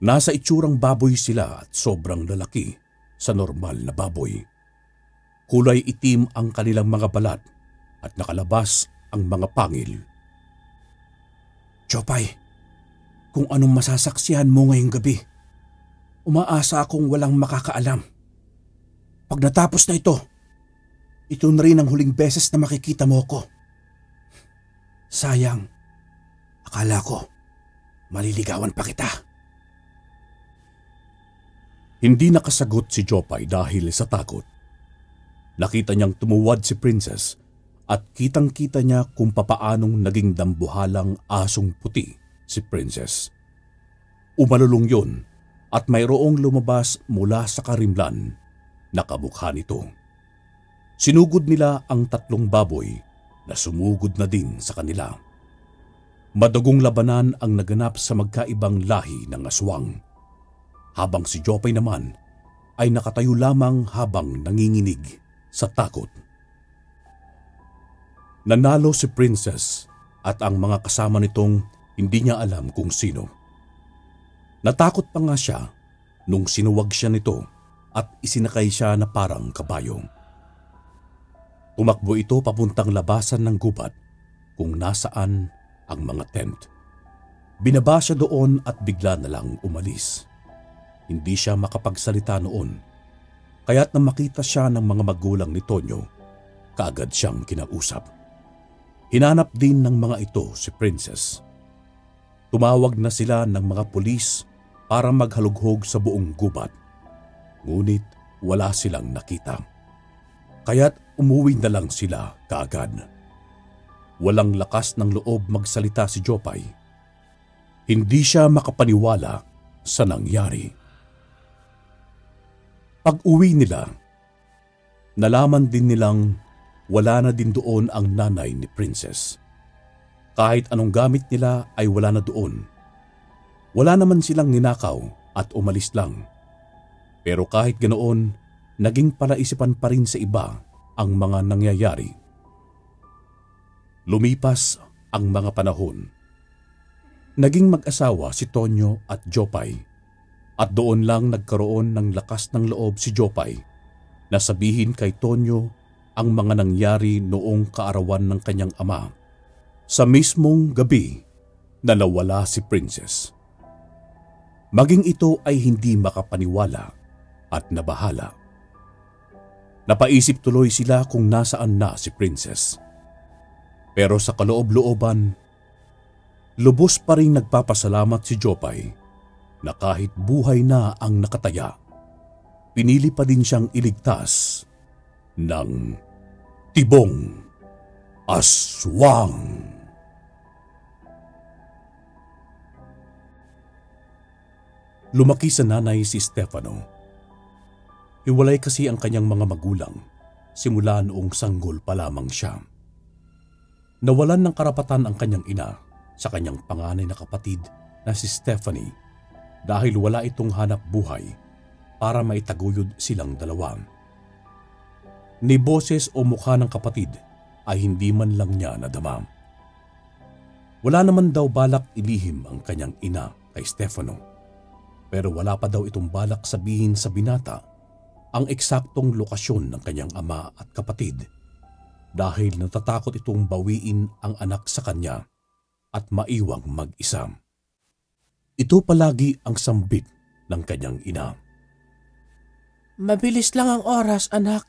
Nasa itsurang baboy sila at sobrang lalaki sa normal na baboy. Kulay itim ang kanilang mga balat at nakalabas ang mga pangil. Jopay, kung anong masasaksihan mo ngayong gabi, umaasa akong walang makakaalam. Pag natapos na ito na rin ang huling beses na makikita mo ako. Sayang, akala ko maliligawan pa kita. Hindi nakasagot si Jopay dahil sa takot. Nakita niyang tumuwad si Princess at kitang-kita niya kung papaanong naging dambuhalang asong puti si Princess. Umalulong yun at mayroong lumabas mula sa karimlan na kamukha nito. Sinugod nila ang 3 baboy na sumugod na din sa kanila. Madugong labanan ang naganap sa magkaibang lahi ng aswang. Habang si Jopay naman ay nakatayo lamang habang nanginginig sa takot. Nanalo si Princess at ang mga kasama nitong hindi niya alam kung sino. Natakot pa nga siya nung sinuwag siya nito at isinakay siya na parang kabayo. Tumakbo ito papuntang labasan ng gubat kung nasaan ang mga tent. Binaba siya doon at bigla na lang umalis. Hindi siya makapagsalita noon, kaya't nang makita siya ng mga magulang ni Tonyo, kaagad siyang kinausap. Hinanap din ng mga ito si Princess. Tumawag na sila ng mga pulis para maghalughog sa buong gubat, ngunit wala silang nakita. Kaya't umuwi na lang sila kaagad. Walang lakas ng loob magsalita si Jopay. Hindi siya makapaniwala sa nangyari. Pag-uwi nila, nalaman din nilang wala na din doon ang nanay ni Princess. Kahit anong gamit nila ay wala na doon. Wala naman silang ninakaw at umalis lang. Pero kahit ganoon, naging palaisipan pa rin sa iba ang mga nangyayari. Lumipas ang mga panahon. Naging mag-asawa si Tonyo at Jopay. At doon lang nagkaroon ng lakas ng loob si Jopay na sabihin kay Tonyo ang mga nangyari noong kaarawan ng kanyang ama sa mismong gabi na nawala si Princess. Maging ito ay hindi makapaniwala at nabahala. Napaisip tuloy sila kung nasaan na si Princess. Pero sa kaloob-looban, lubos pa rin nagpapasalamat si Jopay na kahit buhay na ang nakataya, pinili pa din siyang iligtas ng tibong aswang. Lumaki sa nanay si Stefano. Hiwalay kasi ang kanyang mga magulang simula noong sanggol pa lamang siya. Nawalan ng karapatan ang kanyang ina sa kanyang panganay na kapatid na si Stephanie dahil wala itong hanap buhay para maitaguyod silang dalawa. Ni boses o mukha ng kapatid ay hindi man lang niya nadama. Wala naman daw balak ilihim ang kanyang ina kay Stefano, pero wala pa daw itong balak sabihin sa binata ang eksaktong lokasyon ng kanyang ama at kapatid dahil natatakot itong bawiin ang anak sa kanya at maiwang mag-isa. Ito palagi ang sambit ng kanyang ina. Mabilis lang ang oras, anak.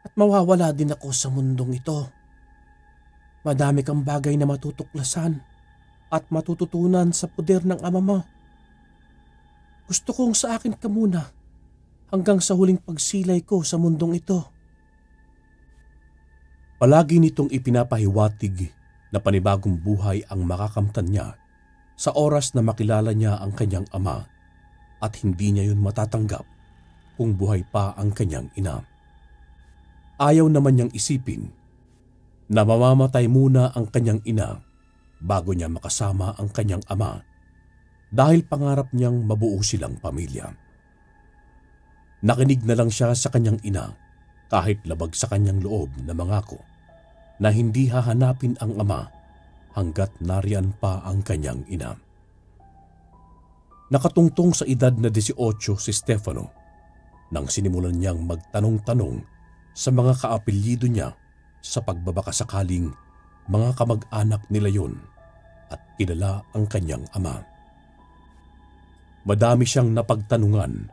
At mawawala din ako sa mundong ito. Madami kang bagay na matutuklasan at matututunan sa poder ng ama mo. Gusto kong sa akin ka muna hanggang sa huling pagsilay ko sa mundong ito. Palagi nitong ipinapahiwatig na panibagong buhay ang makakamtan niya sa oras na makilala niya ang kanyang ama at hindi niya yun matatanggap kung buhay pa ang kanyang ina. Ayaw naman niyang isipin na mamamatay muna ang kanyang ina bago niya makasama ang kanyang ama dahil pangarap niyang mabuo silang pamilya. Nakinig na lang siya sa kanyang ina kahit labag sa kanyang loob na mangako na hindi hahanapin ang ama hanggat nariyan pa ang kanyang ina. Nakatungtong sa edad na 18 si Stefano nang sinimulan niyang magtanong-tanong sa mga kaapelyido niya sa pagbabakasakaling mga kamag-anak nila yun at kilala ang kanyang ama. Madami siyang napagtanungan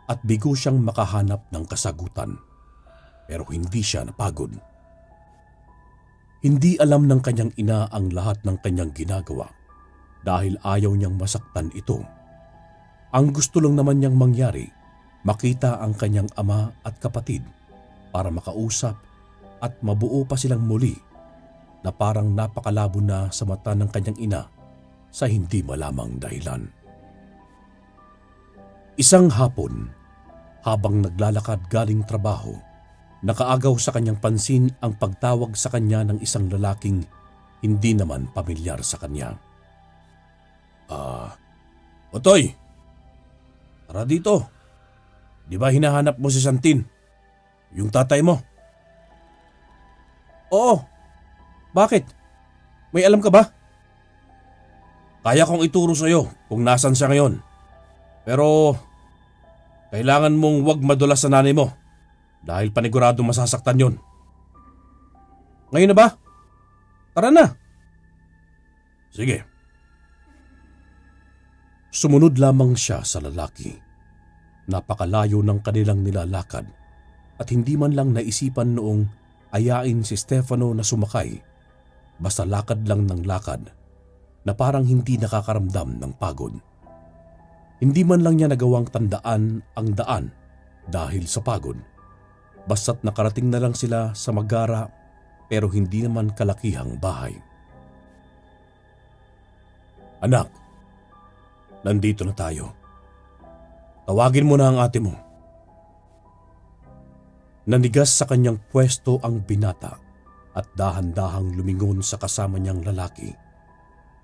at bigo siyang makahanap ng kasagutan pero hindi siya napagod. Hindi alam ng kanyang ina ang lahat ng kanyang ginagawa dahil ayaw niyang masaktan ito. Ang gusto lang naman niyang mangyari, makita ang kanyang ama at kapatid para makausap at mabuo pa silang muli na parang napakalabo na sa mata ng kanyang ina sa hindi malamang dahilan. Isang hapon, habang naglalakad galing trabaho, nakaagaw sa kanyang pansin ang pagtawag sa kanya ng isang lalaking hindi naman pamilyar sa kanya. Otoy, tara dito. Di ba hinahanap mo si Santin? Yung tatay mo? Oo. Bakit? May alam ka ba? Kaya kong ituro sa'yo kung nasan siya ngayon. Pero kailangan mong wag madulas sa nanay mo dahil panigurado masasaktan yon. Ngayon na ba? Tara na. Sige. Sumunod lamang siya sa lalaki. Napakalayo ng kanilang nilalakad at hindi man lang naisipan noong ayain si Stefano na sumakay, basta lakad lang ng lakad na parang hindi nakakaramdam ng pagod. Hindi man lang niya nagawang tandaan ang daan dahil sa pagod, basta't nakarating na lang sila sa magara pero hindi naman kalakihang bahay. Anak, nandito na tayo. Tawagin mo na ang ate mo. Nanigas sa kanyang pwesto ang binata at dahan-dahang lumingon sa kasama niyang lalaki.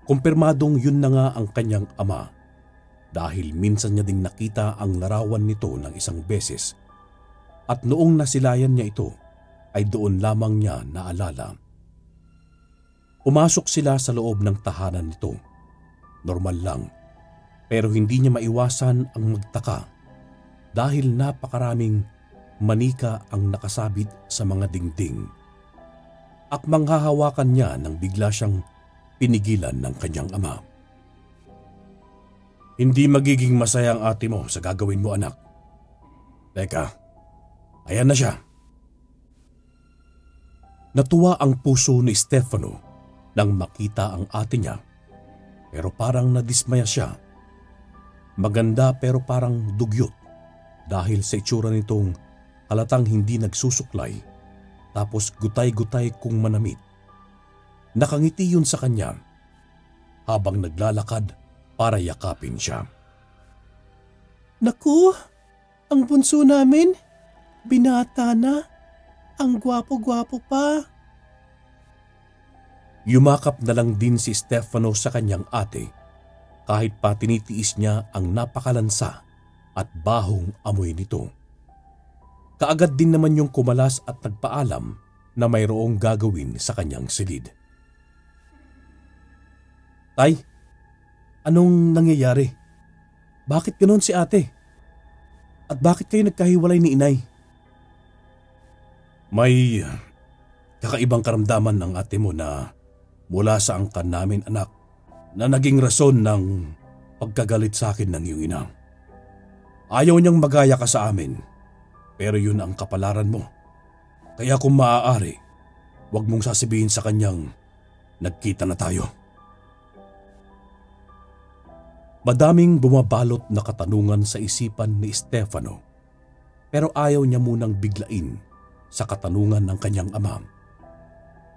Kumpirmadong yun na nga ang kanyang ama dahil minsan niya ding nakita ang larawan nito ng isang beses at noong nasilayan niya ito ay doon lamang niya naalala. Pumasok sila sa loob ng tahanan nito. Normal lang. Pero hindi niya maiwasan ang magtaka dahil napakaraming manika ang nakasabit sa mga dingding. At manghahawakan niya nang bigla siyang pinigilan ng kanyang ama. Hindi magiging masaya ang ate mo sa gagawin mo, anak. Teka, ayan na siya. Natuwa ang puso ni Stefano nang makita ang ate niya pero parang nadismaya siya. Maganda pero parang dugyot dahil sa itsura nitong halatang hindi nagsusuklay tapos gutay-gutay kung manamit. Nakangiti yun sa kanya habang naglalakad para yakapin siya. Naku, ang bunso namin, binata na, ang gwapo-gwapo pa. Yumakap na lang din si Stefano sa kanyang ate kahit pa tinitiis niya ang napakalansa at bahong amoy nito. Kaagad din naman yung kumalas at nagpaalam na mayroong gagawin sa kanyang silid. Tay, anong nangyayari? Bakit ganoon si ate? At bakit kayo nagkahiwalay ni inay? May kakaibang karamdaman ng ate mo na mula sa angkan namin, anak, na naging rason ng pagkagalit sa akin ng iyong ina. Ayaw niyang magaya ka sa amin, pero yun ang kapalaran mo. Kaya kung maaari, huwag mong sasabihin sa kanyang nagkita na tayo. Madaming bumabalot na katanungan sa isipan ni Stefano, pero ayaw niya munang biglain sa katanungan ng kanyang ama.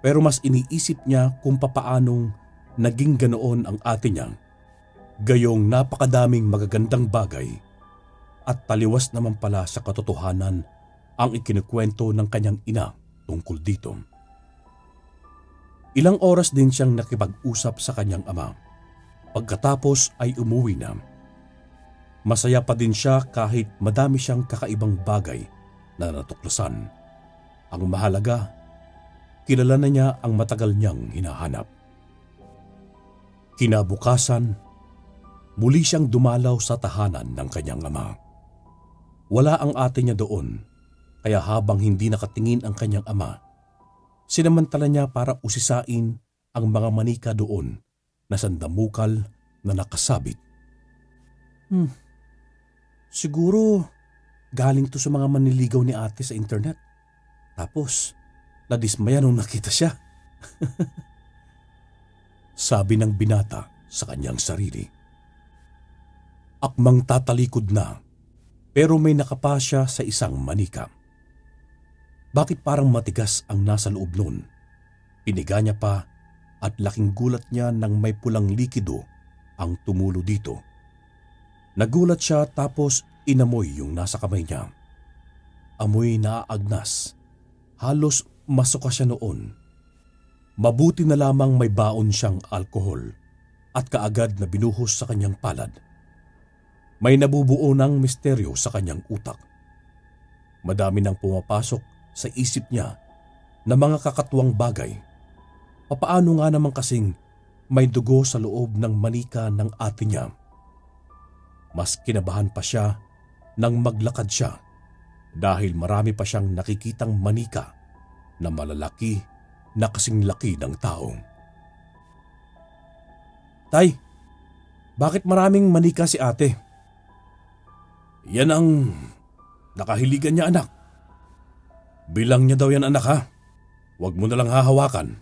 Pero mas iniisip niya kung papaanong naging ganoon ang ate niya, gayong napakadaming magagandang bagay at taliwas naman pala sa katotohanan ang ikinukwento ng kanyang ina tungkol dito. Ilang oras din siyang nakipag-usap sa kanyang ama. Pagkatapos ay umuwi na. Masaya pa din siya kahit madami siyang kakaibang bagay na natuklasan. Ang mahalaga, kilala na niya ang matagal niyang hinahanap. Kinabukasan, muli siyang dumalaw sa tahanan ng kanyang ama. Wala ang ate niya doon, kaya habang hindi nakatingin ang kanyang ama, sinamantala niya para usisain ang mga manika doon na sandamukal na nakasabit. Siguro galing to sa mga manliligaw ni ate sa internet. Tapos, nadismaya nung nakita siya. Sabi ng binata sa kanyang sarili. Akmang tatalikod na, pero may nakapa siya sa isang manika. Bakit parang matigas ang nasa loob nun? Piniga niya pa at laking gulat niya nang may pulang likido ang tumulo dito. Nagulat siya tapos inamoy yung nasa kamay niya. Amoy na aagnas. Halos masuka siya noon. Mabuti na lamang may baon siyang alkohol at kaagad na binuhos sa kanyang palad. May nabubuo ng misteryo sa kanyang utak. Madami nang pumapasok sa isip niya na mga kakatuwang bagay. Papaano nga naman kasing may dugo sa loob ng manika ng ate niya? Mas kinabahan pa siya nang maglakad siya dahil marami pa siyang nakikitang manika na malalaki na kasing laki ng tao. Tay, bakit maraming manika si ate? Yan ang nakahiligan niya, anak. Bilang niya daw yan, anak, ha? Huwag mo nalang hahawakan.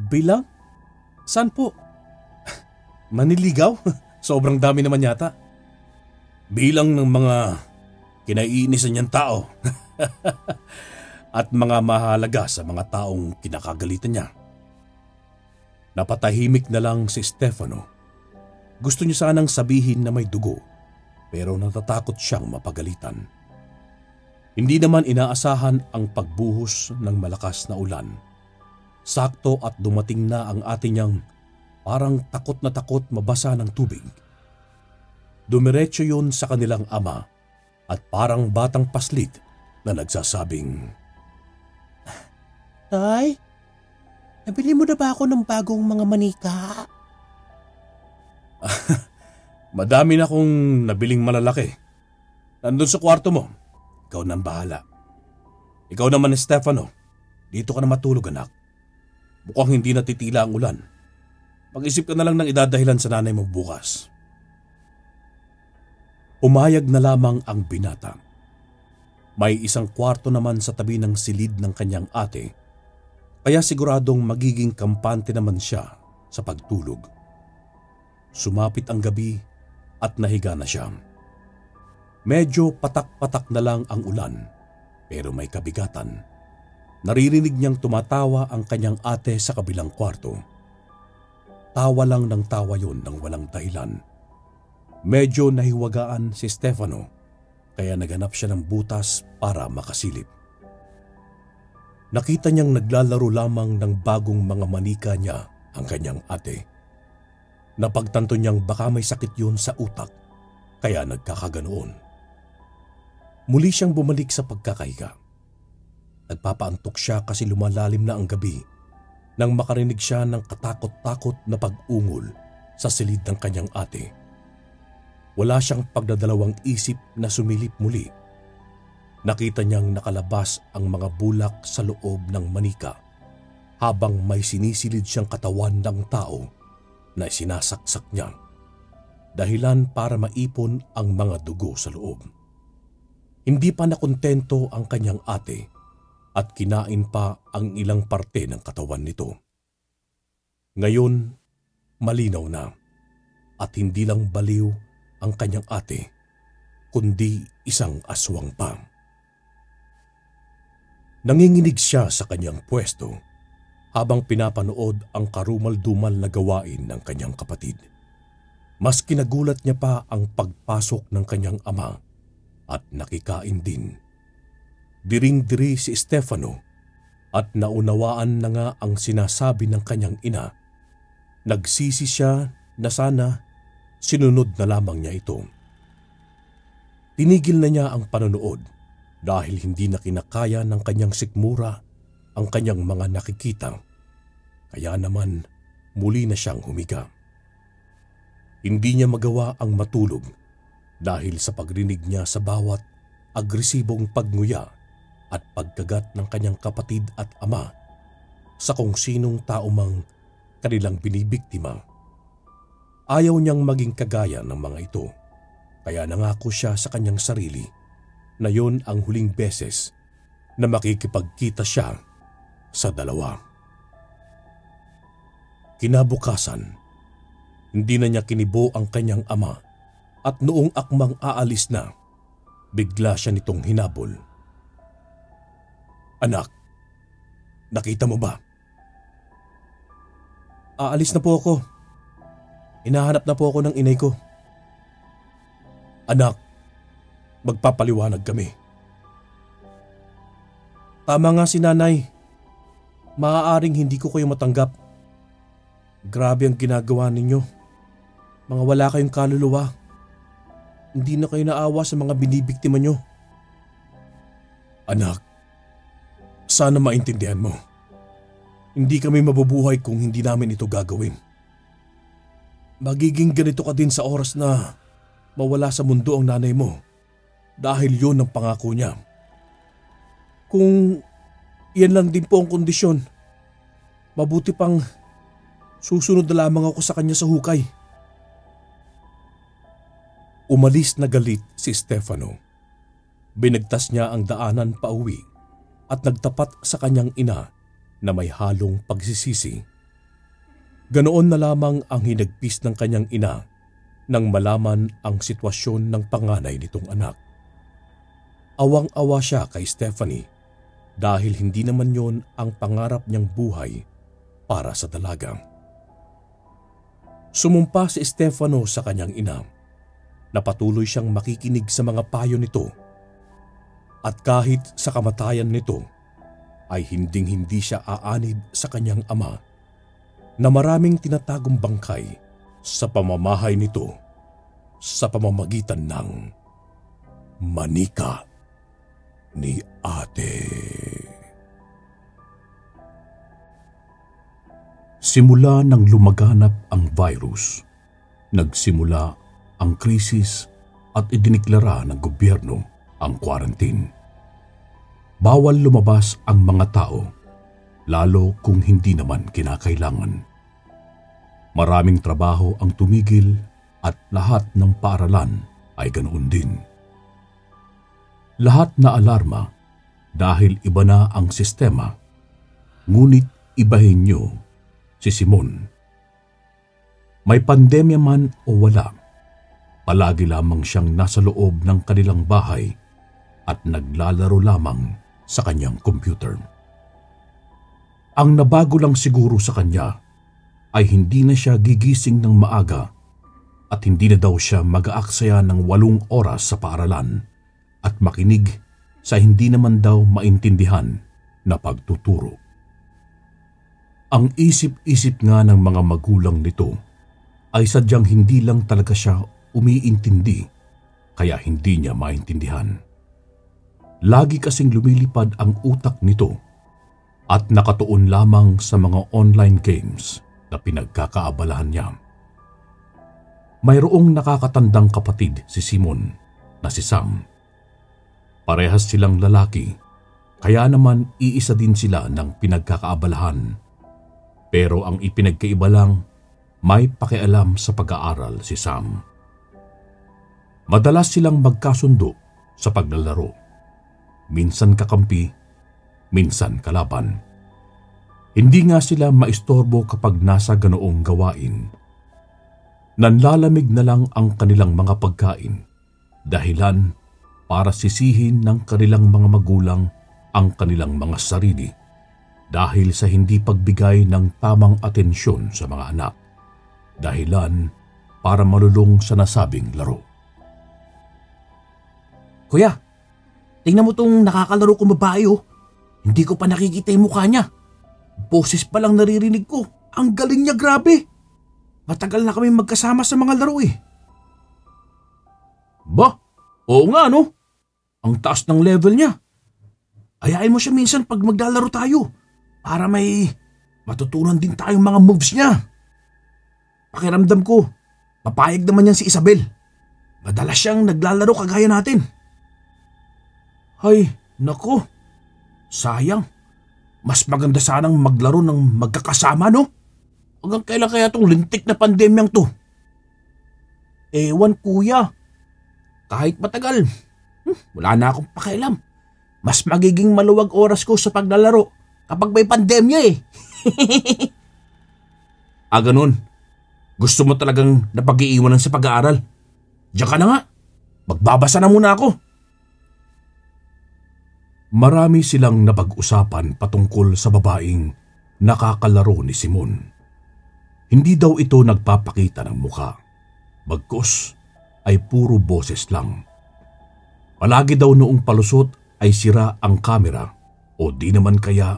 Bilang? Saan po? Maniligaw? Sobrang dami naman yata. Bilang ng mga kinaiinisan niyang tao at mga mahalaga sa mga taong kinakagalitan niya. Napatahimik na lang si Stefano. Gusto niya sanang sabihin na may dugo, pero natatakot siyang mapagalitan. Hindi naman inaasahan ang pagbuhos ng malakas na ulan. Sakto at dumating na ang ate niyang parang takot na takot mabasa ng tubig. Dumiretso yun sa kanilang ama at parang batang paslit na nagsasabing, Tay, nabili mo na ba ako ng bagong mga manika? Madami na akong nabiling malalaki. Nandun sa kwarto mo. Ikaw nang bahala. Ikaw naman, Stefano. Dito ka na matulog, anak. Mukhang hindi natitila ang ulan. Mag-isip ka na lang ng idadahilan sa nanay mo bukas. Umayag na lamang ang binata. May isang kwarto naman sa tabi ng silid ng kanyang ate, kaya siguradong magiging kampante naman siya sa pagtulog. Sumapit ang gabi at nahiga na siya. Medyo patak-patak na lang ang ulan, pero may kabigatan. Naririnig niyang tumatawa ang kanyang ate sa kabilang kwarto. Tawa lang ng tawa yon ng walang dahilan. Medyo nahiwagaan si Stefano, kaya naganap siya ng butas para makasilip. Nakita niyang naglalaro lamang ng bagong mga manika niya ang kanyang ate. Napagtanto niyang baka may sakit yun sa utak, kaya nagkakaganoon. Muli siyang bumalik sa pagkakahiga. Nagpapaantok siya kasi lumalalim na ang gabi nang makarinig siya ng katakot-takot na pag-ungol sa silid ng kanyang ate. Wala siyang pagdadalawang isip na sumilip muli. Nakita niyang nakalabas ang mga bulak sa loob ng manika habang may sinisilid siyang katawan ng tao na sinasaksak niya, dahilan para maipon ang mga dugo sa loob. Hindi pa nakontento ang kanyang ate at kinain pa ang ilang parte ng katawan nito. Ngayon, malinaw na at hindi lang baliw ang kanyang ate, kundi isang aswang pa. Nanginginig siya sa kanyang pwesto habang pinapanood ang karumal-dumal na gawain ng kanyang kapatid. Mas kinagulat niya pa ang pagpasok ng kanyang ama at nakikain din. Diring-diri si Stefano at naunawaan na nga ang sinasabi ng kanyang ina. Nagsisi siya na sana sinunod na lamang niya ito. Tinigil na niya ang panonood dahil hindi na kinakaya ng kanyang sikmura ang kanyang mga nakikita. Kaya naman muli na siyang humiga. Hindi niya magawa ang matulog dahil sa pagrinig niya sa bawat agresibong pagnguya at pagkagat ng kanyang kapatid at ama sa kung sinong tao mang kanilang binibiktima. Ayaw niyang maging kagaya ng mga ito, kaya nangako siya sa kanyang sarili na yon ang huling beses na makikipagkita siya sa dalawa. Kinabukasan, hindi na niya kinibo ang kanyang ama at noong akmang aalis na, bigla siya nitong hinabol. "Anak, nakita mo ba?" "Aalis na po ako. Hinahanap na po ako ng inay ko." "Anak, magpapaliwanag kami." "Tama nga si nanay. Maaaring hindi ko kayo matanggap. Grabe ang ginagawa ninyo. Mga wala kayong kaluluwa. Hindi na kayo naawa sa mga binibiktima nyo." "Anak, sana maintindihan mo. Hindi kami mabubuhay kung hindi namin ito gagawin. Magiging ganito ka din sa oras na mawala sa mundo ang nanay mo dahil yun ang pangako niya. Kung yan lang din po ang kondisyon, mabuti pang susunod na lamang ako sa kanya sa hukay." Umalis na galit si Stefano. Binagtas niya ang daanan pauwi at nagtapat sa kanyang ina na may halong pagsisisi. Ganoon na lamang ang hinagpis ng kanyang ina nang malaman ang sitwasyon ng panganay nitong anak. Awang-awa siya kay Stephanie dahil hindi naman yon ang pangarap niyang buhay para sa dalaga. Sumumpa si Stefano sa kanyang ina na patuloy siyang makikinig sa mga payo nito at kahit sa kamatayan nito ay hinding-hindi siya aanid sa kanyang ama na maraming tinatagong bangkay sa pamamahay nito sa pamamagitan ng manika ni ate. Simula nang lumaganap ang virus, nagsimula ang krisis at idiniklara ng gobyerno ang quarantine. Bawal lumabas ang mga tao, lalo kung hindi naman kinakailangan. Maraming trabaho ang tumigil at lahat ng paaralan ay ganoon din. Lahat na alarma dahil iba na ang sistema, ngunit ibahin niyo si Simon. May pandemya man o wala, palagi lamang siyang nasa loob ng kanilang bahay at naglalaro lamang sa kanyang computer. Ang nabago lang siguro sa kanya ay hindi na siya gigising ng maaga at hindi na daw siya mag-aaksaya ng 8 oras sa paaralan at makinig sa hindi naman daw maintindihan na pagtuturo. Ang isip-isip nga ng mga magulang nito ay sadyang hindi lang talaga siya umiintindi, kaya hindi niya maintindihan. Lagi kasing lumilipad ang utak nito at nakatuon lamang sa mga online games na pinagkakaabalahan niya. Mayroong nakakatandang kapatid si Simon na si Sam. Parehas silang lalaki, kaya naman iisa din sila ng pinagkakaabalahan. Pero ang ipinagkaiba lang, may pakialam sa pag-aaral si Sam. Madalas silang magkasundo sa paglalaro. Minsan kakampi, minsan kalaban. Hindi nga sila maistorbo kapag nasa ganoong gawain. Nanlalamig na lang ang kanilang mga pagkain, dahilan para sisihin ng kanilang mga magulang ang kanilang mga sarili dahil sa hindi pagbigay ng tamang atensyon sa mga anak, dahilan para malulong sa nasabing laro. Kuya, tingnan mo tong nakakalaro kong babae oh. Hindi ko pa nakikita yung mukha niya. Boses pa lang naririnig ko. Ang galing niya, grabe. Matagal na kami magkasama sa mga laro eh. Ba, oo nga no. Ang taas ng level niya. Ayain mo siya minsan pag maglalaro tayo. Para may matutunan din tayong mga moves niya. Pakiramdam ko, papayag naman yan si Isabel. Madalas siyang naglalaro kagaya natin. Ay, nako. Sayang. Mas maganda sanang maglaro ng magkakasama, no? Hanggang kailan kaya tong lintik na pandemyang to? Ewan, kuya. Kahit matagal, wala na akong pakialam. Mas magiging maluwag oras ko sa paglalaro kapag may pandemya eh. Ganun. Gusto mo talagang napag-iiwanan sa pag-aaral? Diyan ka na nga. Magbabasa na muna ako. Marami silang napag-usapan patungkol sa babaeng nakakalaro ni Simon. Hindi daw ito nagpapakita ng mukha. Bagkus ay puro boses lang. Palagi daw noong palusot ay sira ang kamera o di naman kaya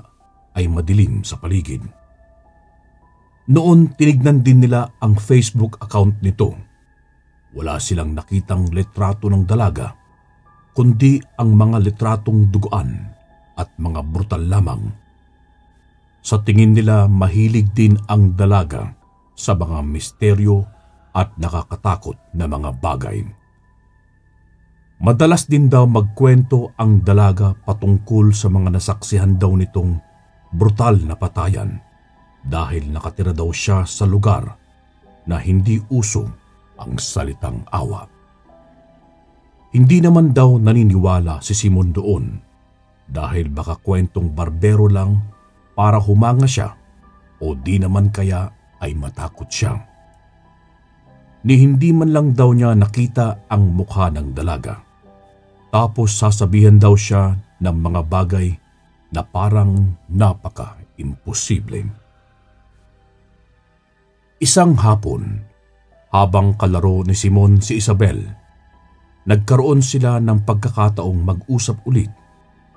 ay madilim sa paligid. Noon tinignan din nila ang Facebook account nito. Wala silang nakitang litrato ng dalaga, kundi ang mga litratong duguan at mga brutal lamang. Sa tingin nila mahilig din ang dalaga sa mga misteryo at nakakatakot na mga bagay. Madalas din daw magkwento ang dalaga patungkol sa mga nasaksihan daw nitong brutal na patayan dahil nakatira daw siya sa lugar na hindi uso ang salitang awa. Hindi naman daw naniniwala si Simon doon dahil baka kwentong barbero lang para humanga siya o di naman kaya ay matakot siya. Ni hindi man lang daw niya nakita ang mukha ng dalaga. Tapos sasabihan daw siya ng mga bagay na parang napaka-imposible. Isang hapon, habang kalaro ni Simon si Isabel, nagkaroon sila ng pagkakataong mag-usap ulit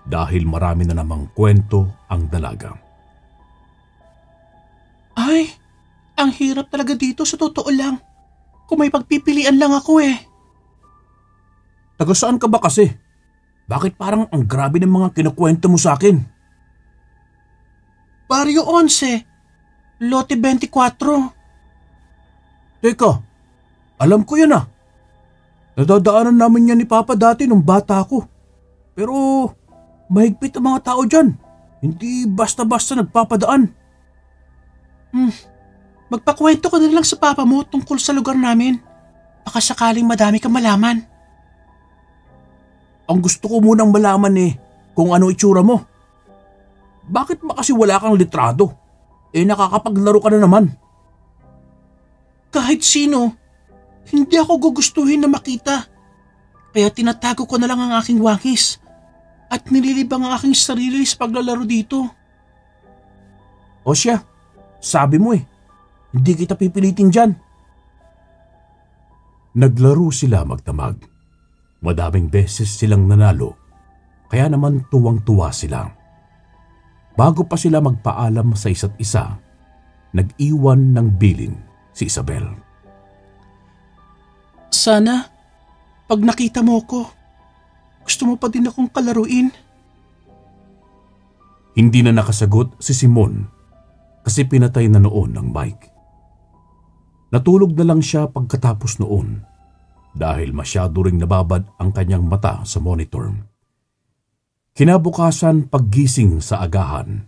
dahil marami na namang kwento ang dalaga. Ay, ang hirap talaga dito sa totoo lang. Kung may pagpipilian lang ako eh. Taga saan ka ba kasi? Bakit parang ang grabe ng mga kinukwento mo sa akin? Barrio 11, Lote 24. Teka, alam ko yan ah. Nadadaanan namin yan ni Papa dati nung bata ko. Pero mahigpit ang mga tao dyan. Hindi basta-basta nagpapadaan. Magpakwento ko na lang sa papa mo tungkol sa lugar namin. Baka sakaling madami kang malaman. Ang gusto ko munang malaman kung ano itsura mo. Bakit ba kasi wala kang litrato? Nakakapaglaro ka na naman. Kahit sino, hindi ako gugustuhin na makita. Kaya tinatago ko na lang ang aking wangis at nililibang ang aking sarili sa paglalaro dito. O siya, sabi mo hindi kita pipilitin dyan. Naglaro sila magdamag. Madaming beses silang nanalo, kaya naman tuwang-tuwa sila. Bago pa sila magpaalam sa isa't isa, nag-iwan ng bilin si Isabel. Sana, pag nakita mo ko, gusto mo pa din akong kalaruin. Hindi na nakasagot si Simon kasi pinatay na noon ng mic. Natulog na lang siya pagkatapos noon dahil masyado ring nababad ang kanyang mata sa monitor. Kinabukasan paggising sa agahan,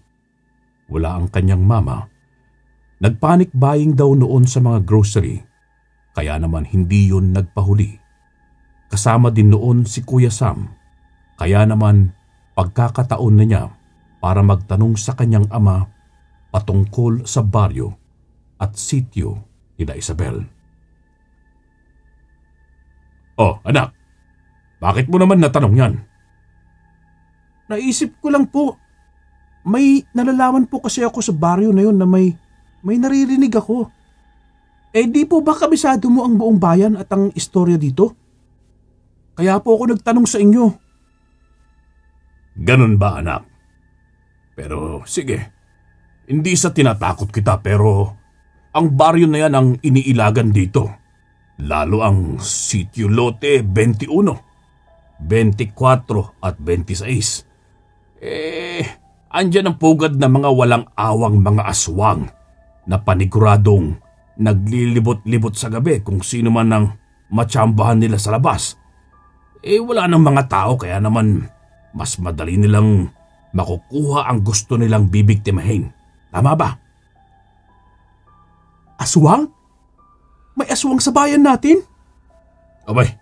wala ang kanyang mama. Nagpanic buying daw noon sa mga grocery, kaya naman hindi yun nagpahuli. Kasama din noon si Kuya Sam, kaya naman pagkakataon na niya para magtanong sa kanyang ama patungkol sa baryo at sityo nila Isabel. Oh, anak, bakit mo naman natanong yan? Naisip ko lang po, may nalalaman po kasi ako sa baryo na yun na may naririnig ako. Eh di po ba kabisado mo ang buong bayan at ang istorya dito? Kaya po ako nagtanong sa inyo. Ganun ba, anak? Pero sige, hindi sa tinatakot kita pero ang baryo na yan ang iniilagan dito. Lalo ang Sitio Lote 21, 24 at 26. Andyan ang pugad na mga walang awang mga aswang na paniguradong naglilibot-libot sa gabi kung sino man ang matsambahan nila sa labas. Wala nang mga tao kaya naman mas madali nilang makukuha ang gusto nilang bibiktimahin. Tama ba? Aswang? May aswang sa bayan natin? Abay,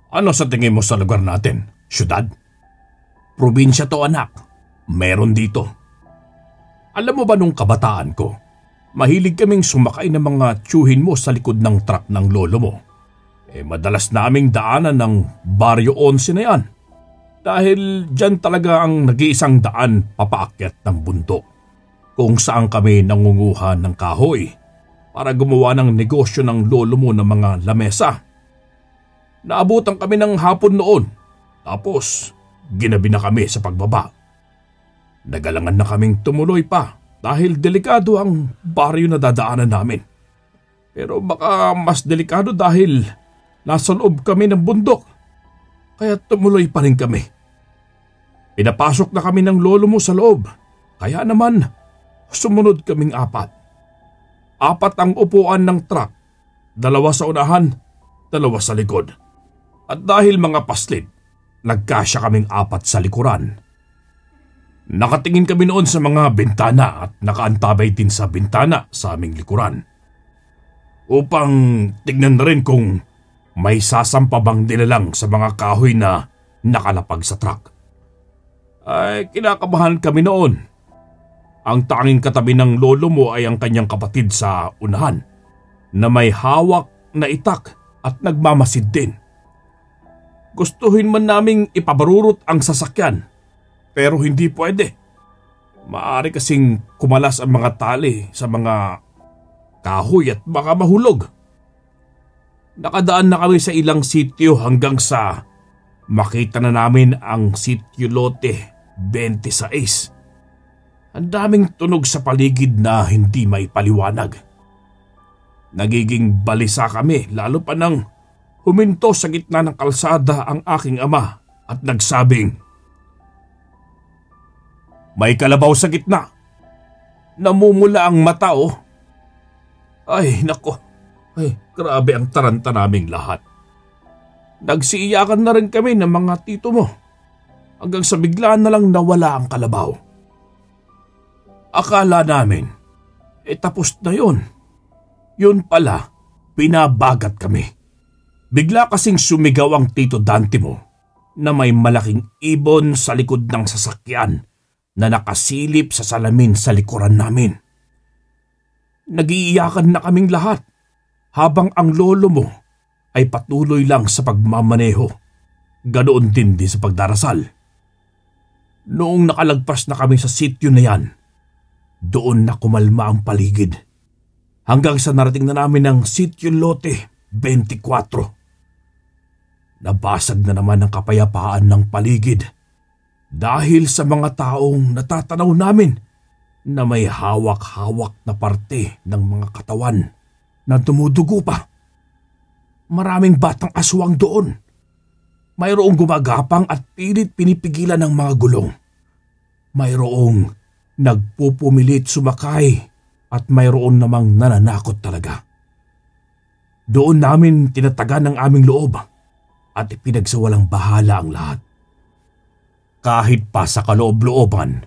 ano sa tingin mo sa lugar natin? Syudad? Probinsya to, anak. Meron dito. Alam mo ba nung kabataan ko, mahilig kaming sumakay ng mga tiyuhin mo sa likod ng truck ng lolo mo. Madalas naming daanan ng Baryo 11 na yan. Dahil dyan talaga ang nag-iisang daan papaakyat ng bundok. Kung saan kami nangunguha ng kahoy para gumawa ng negosyo ng lolo mo ng mga lamesa. Naabutan kami ng hapon noon. Tapos, ginabi na kami sa pagbaba. Nagalangan na kaming tumuloy pa dahil delikado ang baryo na dadaanan namin. Pero baka mas delikado dahil nasa loob kami ng bundok. Kaya tumuloy pa rin kami. Pinapasok na kami ng lolo mo sa loob. Kaya naman, sumunod kaming 4. 4 ang upuan ng truck. 2 sa unahan, 2 sa likod. At dahil mga paslid, nagkasya kaming 4 sa likuran. Nakatingin kami noon sa mga bintana at nakaantabay din sa bintana sa aming likuran. Upang tignan na rin kung may sasampabang nilalang sa mga kahoy na nakalapag sa truck. Kinakabahan kami noon. Ang tanging katabi ng lolo mo ay ang kanyang kapatid sa unahan na may hawak na itak at nagmamasid din. Gustuhin man naming ipabarurot ang sasakyan pero hindi pwede. Maaari kasing kumalas ang mga tali sa mga kahoy at baka mahulog. Nakadaan na kami sa ilang sityo hanggang sa makita na namin ang Sitio Lote 26. Ang daming tunog sa paligid na hindi maipaliwanag. Nagiging balisa kami lalo pa nang huminto sa gitna ng kalsada ang aking ama at nagsabing, "May kalabaw sa gitna. Namumula ang mata oh." Ay nako, grabe ang taranta naming lahat. Nagsiiyakan na rin kami ng mga tito mo hanggang sa bigla na lang nawala ang kalabaw. Akala namin, tapos na yun. Yun pala, binabagat kami. Bigla kasing sumigaw ang Tito Dante mo na may malaking ibon sa likod ng sasakyan na nakasilip sa salamin sa likuran namin. Nagiiyakan na kaming lahat habang ang lolo mo ay patuloy lang sa pagmamaneho. Ganoon din sa pagdarasal. Noong nakalagpas na kami sa sityo na yan, doon na kumalma ang paligid. Hanggang sa narating na namin ang Sitio Lote 24. Nabasag na naman ang kapayapaan ng paligid dahil sa mga taong natatanaw namin na may hawak-hawak na parte ng mga katawan na dumudugo pa. Maraming batang aswang doon. Mayroong gumagapang at pilit pinipigilan ng mga gulong. Mayroong nagpupumilit sumakay at mayroon namang nananakot talaga. Doon namin tinatagan ang aming loob at ipinagsawalang bahala ang lahat. Kahit pa sa kaloob-looban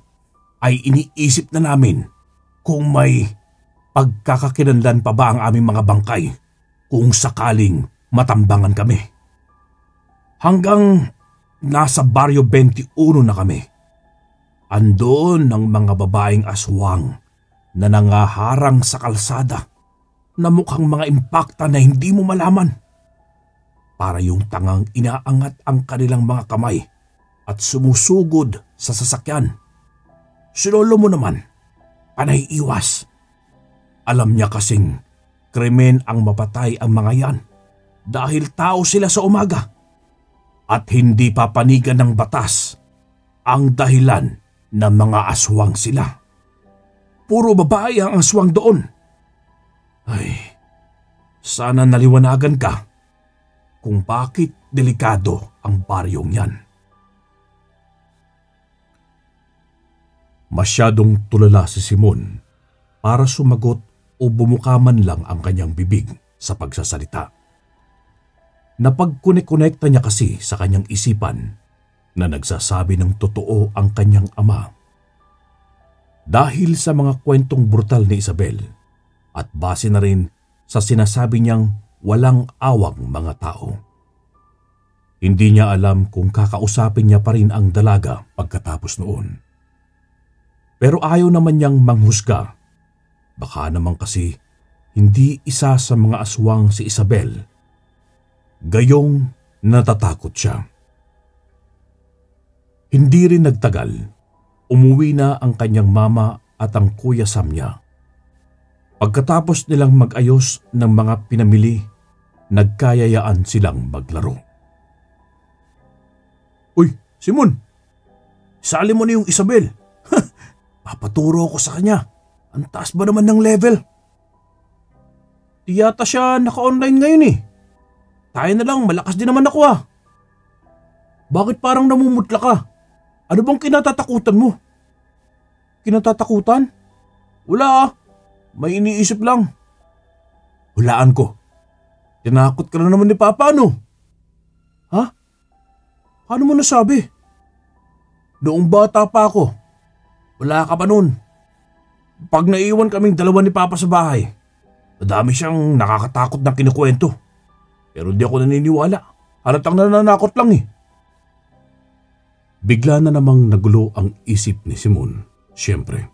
ay iniisip na namin kung may pagkakakilanlan pa ba ang aming mga bangkay kung sakaling matambangan kami. Hanggang nasa Baryo 21 na kami. Andoon ang mga babaeng aswang na nangaharang sa kalsada na mukhang mga impakta na hindi mo malaman. Para yung tangang inaangat ang kanilang mga kamay at sumusugod sa sasakyan. Si lolo mo naman, panay iwas. Alam niya kasing krimen ang mapatay ang mga yan dahil tao sila sa umaga at hindi papanigan ng batas ang dahilan na mga aswang sila. Puro babae ang aswang doon. Ay, sana naliwanagan ka kung bakit delikado ang baryong yan. Masyadong tulala si Simon para sumagot o bumuka man lang ang kanyang bibig sa pagsasalita. Napagkunek-konekta niya kasi sa kanyang isipan na nagsasabi ng totoo ang kanyang ama. Dahil sa mga kwentong brutal ni Isabel at base na rin sa sinasabi niyang walang awang mga tao. Hindi niya alam kung kakausapin niya pa rin ang dalaga pagkatapos noon. Pero ayaw naman niyang manghusga. Baka naman kasi hindi isa sa mga aswang si Isabel. Gayong natatakot siya. Hindi rin nagtagal, umuwi na ang kanyang mama at ang kuya Sam niya. Pagkatapos nilang mag-ayos ng mga pinamili, nagkayayaan silang maglaro. Uy, Simon! Sali mo na yung Isabel. Papaturo ko sa kanya. Ang taas ba naman ng level? Di yata siya naka-online ngayon eh. Tayo na lang, malakas din naman ako ah. Bakit parang namumutla ka? Ano bang kinatatakutan mo? Kinatatakutan? Wala ah. May iniisip lang. Hulaan ko. Tinakot ka na naman ni Papa ano? Ha? Paano mo nasabi? Noong bata pa ako. Wala ka pa nun. Pag naiwan kaming dalawa ni Papa sa bahay, madami siyang nakakatakot na kinukwento. Pero di ako naniniwala. Halatang nananakot lang eh. Bigla na namang nagulo ang isip ni Simon. Siyempre.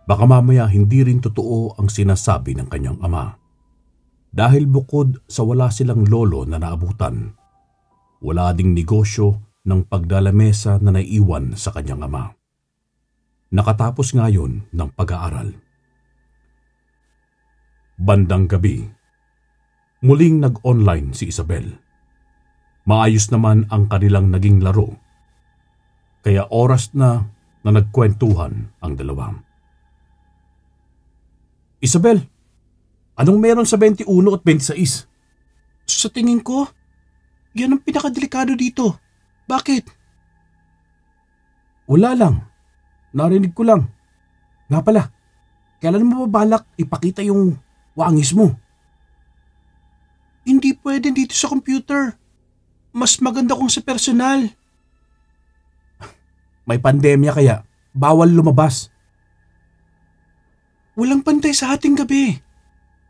Baka mamaya hindi rin totoo ang sinasabi ng kanyang ama. Dahil bukod sa wala silang lolo na naabutan, wala ding negosyo ng pagdalamesa na naiwan sa kanyang ama. Nakatapos ngayon ng pag-aaral. Bandang gabi, muling nag-online si Isabel. Maayos naman ang kanilang naging laro. Kaya oras na nagkwentuhan ang dalawa. Isabel, anong meron sa 21 at 26? Sa tingin ko, yan ang pinakadelikado dito. Bakit? Wala lang. Narinig ko lang. Nga pala, kailan mo ba balak ipakita yung wangis mo? Hindi pwede dito sa computer. Mas maganda kung sa personal. May pandemya kaya bawal lumabas. Walang pantay sa ating gabi.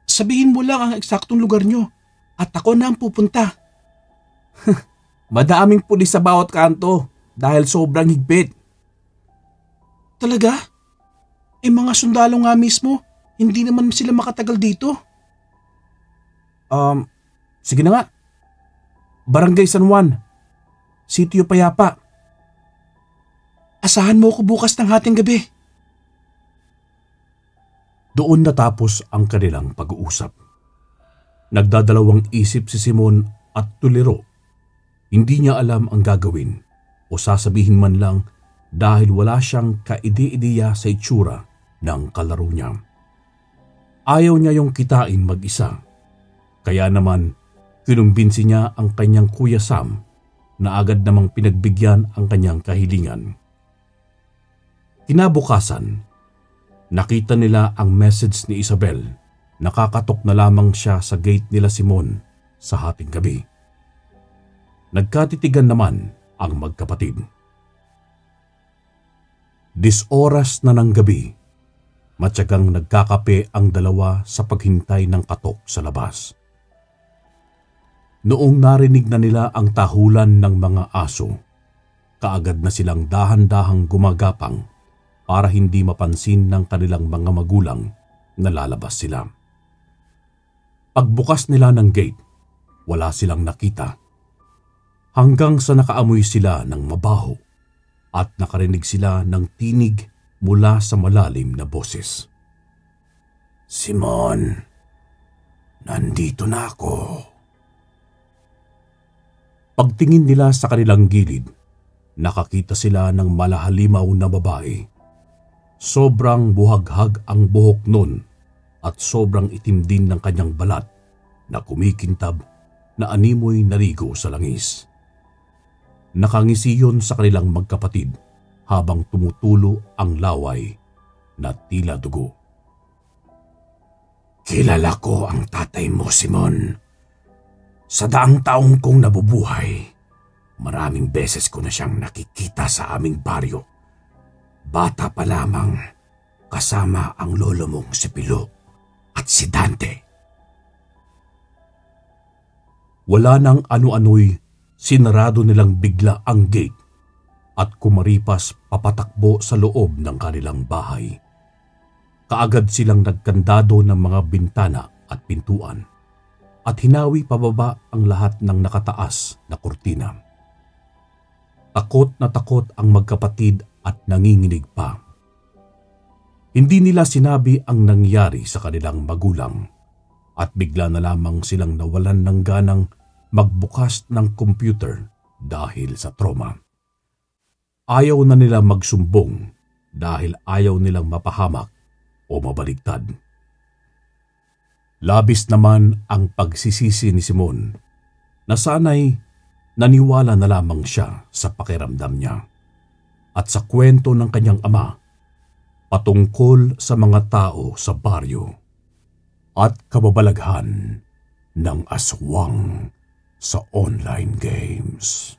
Sabihin mo lang ang eksaktong lugar nyo at ako na ang pupunta. Madaming pulis sa bawat kanto dahil sobrang higpit. Talaga? Mga sundalo nga mismo, hindi naman sila makatagal dito. Sige na nga. Barangay San Juan, Sitio Payapa. Asahan mo ko bukas ng hating gabi. Doon natapos ang kanilang pag-uusap. Nagdadalawang isip si Simon at tuliro. Hindi niya alam ang gagawin o sasabihin man lang dahil wala siyang kaide-ideya sa itsura ng kalaro niya. Ayaw niya yung kitain mag-isa, kaya naman kinumbinsi niya ang kanyang Kuya Sam na agad namang pinagbigyan ang kanyang kahilingan. Kinabukasan, nakita nila ang message ni Isabel. Nakakatok na lamang siya sa gate nila Simon sa hating gabi. Nagkatitigan naman ang magkapatid. 10 oras na ng gabi, matyagang nagkakape ang dalawa sa paghintay ng katok sa labas. Noong narinig na nila ang tahulan ng mga aso, kaagad na silang dahan-dahang gumagapang para hindi mapansin ng kanilang mga magulang na lalabas sila. Pagbukas nila ng gate, wala silang nakita. Hanggang sa nakaamoy sila ng mabaho at nakarinig sila ng tinig mula sa malalim na boses. "Simon, nandito na ako." Pagtingin nila sa kanilang gilid, nakakita sila ng malahalimaw na babae. Sobrang buhaghag ang buhok nun at sobrang itim din ng kanyang balat na kumikintab na animoy naligo sa langis. Nakangisi yun sa kanilang magkapatid habang tumutulo ang laway na tila dugo. "Kilala ko ang tatay mo, Simon. Sa daang taong kong nabubuhay, maraming beses ko na siyang nakikita sa aming baryo. Bata pa lamang, kasama ang lolo mong si Pilo at si Dante." Wala nang ano-ano'y sinarado nilang bigla ang gate at kumaripas papatakbo sa loob ng kanilang bahay. Kaagad silang nagkandado ng mga bintana at pintuan at hinawi pababa ang lahat ng nakataas na kurtina. Takot na takot ang magkapatid at nanginginig pa. Hindi nila sinabi ang nangyari sa kanilang magulang at bigla na lamang silang nawalan ng ganang magbukas ng computer dahil sa trauma. Ayaw na nila magsumbong dahil ayaw nilang mapahamak o mabaligtad. Labis naman ang pagsisisi ni Simon na sana'y naniwala na lamang siya sa pakiramdam niya at sa kwento ng kanyang ama patungkol sa mga tao sa baryo at kababalaghan ng aswang sa online games.